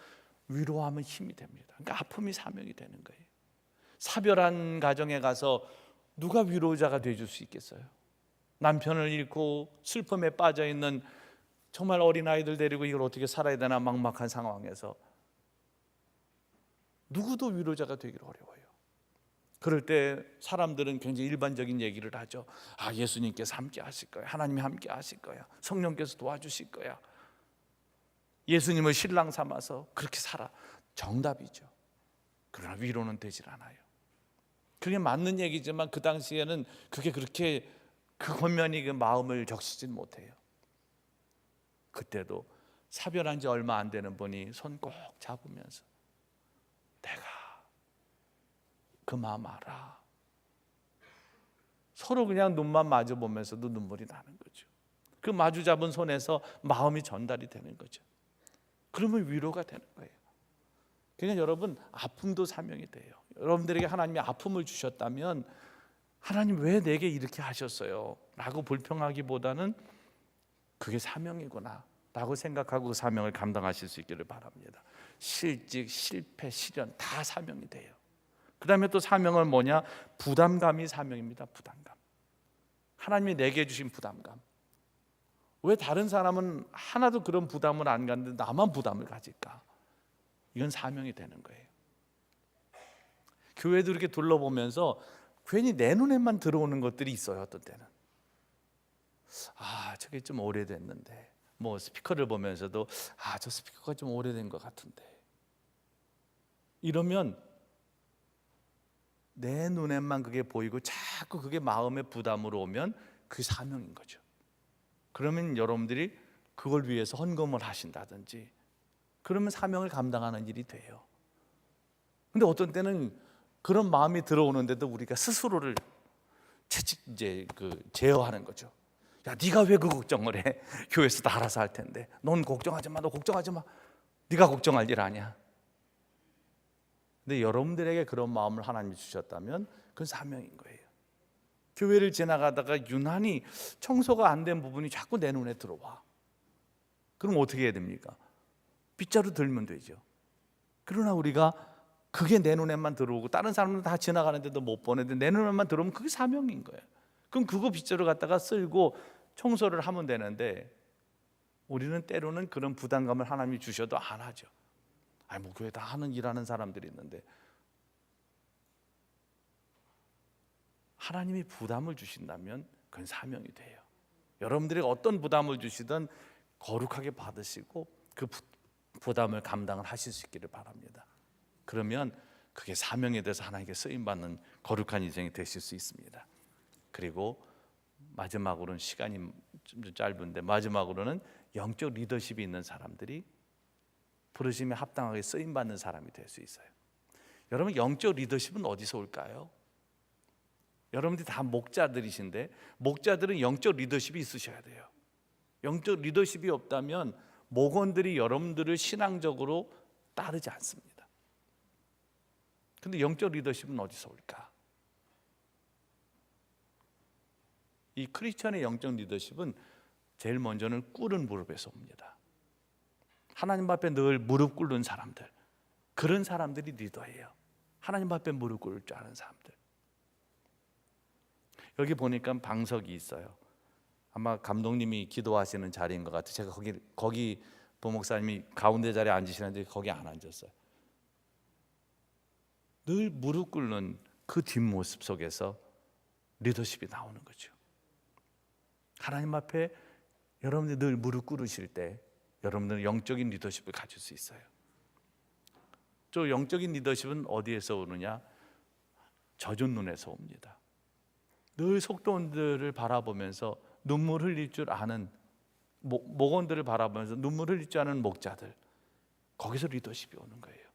위로하면 힘이 됩니다. 그러니까 아픔이 사명이 되는 거예요. 사별한 가정에 가서 누가 위로자가 돼줄 수 있겠어요? 남편을 잃고 슬픔에 빠져 있는 정말 어린 아이들 데리고 이걸 어떻게 살아야 되나 막막한 상황에서 누구도 위로자가 되기를 어려워요. 그럴 때 사람들은 굉장히 일반적인 얘기를 하죠. 예수님께서 함께 하실 거야. 하나님이 함께 하실 거야. 성령께서 도와주실 거야. 예수님을 신랑 삼아서 그렇게 살아. 정답이죠. 그러나 위로는 되질 않아요. 그게 맞는 얘기지만 그 당시에는 그게 그렇게 그 권면이 그 마음을 적시진 못해요. 그때도 사별한 지 얼마 안 되는 분이 손 꼭 잡으면서 내가 그 마음 알아. 서로 그냥 눈만 마주 보면서도 눈물이 나는 거죠. 그 마주 잡은 손에서 마음이 전달이 되는 거죠. 그러면 위로가 되는 거예요. 그러니까 여러분, 아픔도 사명이 돼요. 여러분들에게 하나님이 아픔을 주셨다면 하나님 왜 내게 이렇게 하셨어요? 라고 불평하기보다는 그게 사명이구나 라고 생각하고 그 사명을 감당하실 수 있기를 바랍니다. 실직, 실패, 시련 다 사명이 돼요. 그 다음에 또 사명은 뭐냐? 부담감이 사명입니다. 부담감. 하나님이 내게 주신 부담감. 왜 다른 사람은 하나도 그런 부담을 안 갖는데 나만 부담을 가질까? 이건 사명이 되는 거예요. 교회도 이렇게 둘러보면서 괜히 내 눈에만 들어오는 것들이 있어요. 어떤 때는 저게 좀 오래됐는데, 뭐 스피커를 보면서도 저 스피커가 좀 오래된 것 같은데, 이러면 내 눈에만 그게 보이고 자꾸 그게 마음의 부담으로 오면 그게 사명인 거죠. 그러면 여러분들이 그걸 위해서 헌금을 하신다든지, 그러면 사명을 감당하는 일이 돼요. 근데 어떤 때는 그런 마음이 들어오는데도 우리가 스스로를 제어하는 거죠. 야, 네가 왜 그 걱정을 해? 교회에서 다 알아서 할 텐데. 넌 걱정하지 마. 너 걱정하지 마. 네가 걱정할 일 아니야. 근데 여러분들에게 그런 마음을 하나님이 주셨다면 그건 사명인 거예요. 교회를 지나가다가 유난히 청소가 안 된 부분이 자꾸 내 눈에 들어와. 그럼 어떻게 해야 됩니까? 빗자루 들면 되죠. 그러나 우리가 그게 내 눈에만 들어오고 다른 사람은 다 지나가는데도 못 보는데 내 눈에만 들어오면 그게 사명인 거예요. 그럼 그거 빗자루 갖다가 쓸고 청소를 하면 되는데, 우리는 때로는 그런 부담감을 하나님이 주셔도 안 하죠. 뭐 교회 다 하는 일하는 사람들이 있는데. 하나님이 부담을 주신다면 그건 사명이 돼요. 여러분들이 어떤 부담을 주시든 거룩하게 받으시고 그 부담을 감당을 하실 수 있기를 바랍니다. 그러면 그게 사명에 대해서 하나님께 쓰임받는 거룩한 인생이 되실 수 있습니다. 그리고 마지막으로는, 시간이 좀 짧은데 마지막으로는 영적 리더십이 있는 사람들이 부르심에 합당하게 쓰임받는 사람이 될 수 있어요. 여러분, 영적 리더십은 어디서 올까요? 여러분들이 다 목자들이신데 목자들은 영적 리더십이 있으셔야 돼요. 영적 리더십이 없다면 목원들이 여러분들을 신앙적으로 따르지 않습니다. 근데 영적 리더십은 어디서 올까? 이 크리스천의 영적 리더십은 제일 먼저는 꿇은 무릎에서 옵니다. 하나님 앞에 늘 무릎 꿇는 사람들, 그런 사람들이 리더예요. 하나님 앞에 무릎 꿇을 줄 아는 사람들. 여기 보니까 방석이 있어요. 아마 감독님이 기도하시는 자리인 것 같아요. 제가 거기 부목사님이 가운데 자리에 앉으시는데 거기 안 앉았어요. 늘 무릎 꿇는 그 뒷모습 속에서 리더십이 나오는 거죠. 하나님 앞에 여러분들이 늘 무릎 꿇으실 때 여러분들은 영적인 리더십을 가질 수 있어요. 저 영적인 리더십은 어디에서 오느냐? 젖은 눈에서 옵니다. 늘 속도원들을 바라보면서 눈물 흘릴 줄 아는 목원들을 바라보면서 눈물 흘릴 줄 아는 목자들, 거기서 리더십이 오는 거예요.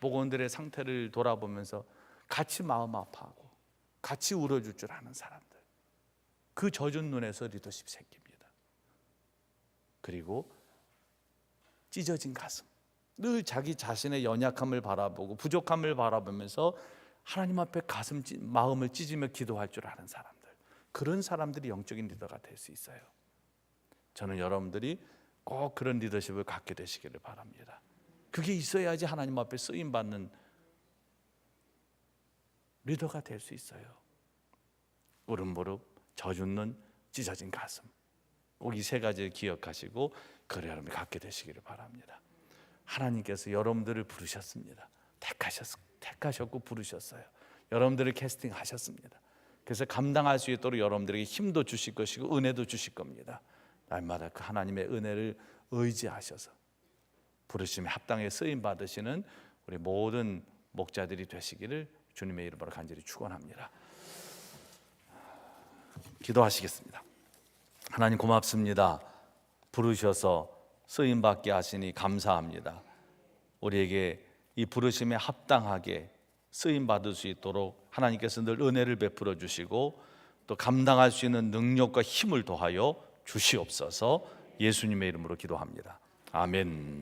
목원들의 상태를 돌아보면서 같이 마음 아파하고 같이 울어줄 줄 아는 사람들, 그 젖은 눈에서 리더십이 생깁니다. 그리고 찢어진 가슴, 늘 자기 자신의 연약함을 바라보고 부족함을 바라보면서 하나님 앞에 마음을 찢으며 기도할 줄 아는 사람들, 그런 사람들이 영적인 리더가 될 수 있어요. 저는 여러분들이 꼭 그런 리더십을 갖게 되시기를 바랍니다. 그게 있어야지 하나님 앞에 쓰임받는 리더가 될 수 있어요. 꿇은 무릎, 젖은 눈, 찢어진 가슴, 꼭 이 세 가지를 기억하시고 그래 여러분이 갖게 되시기를 바랍니다. 하나님께서 여러분들을 부르셨습니다. 택하셨고 부르셨어요. 여러분들을 캐스팅하셨습니다. 그래서 감당할 수 있도록 여러분들에게 힘도 주실 것이고 은혜도 주실 겁니다. 날마다 그 하나님의 은혜를 의지하셔서 부르심에 합당하게 쓰임 받으시는 우리 모든 목자들이 되시기를 주님의 이름으로 간절히 축원합니다. 기도하시겠습니다. 하나님 고맙습니다. 부르셔서 쓰임 받게 하시니 감사합니다. 우리에게 이 부르심에 합당하게 쓰임 받을 수 있도록 하나님께서 늘 은혜를 베풀어 주시고 또 감당할 수 있는 능력과 힘을 더하여 주시옵소서. 예수님의 이름으로 기도합니다. 아멘.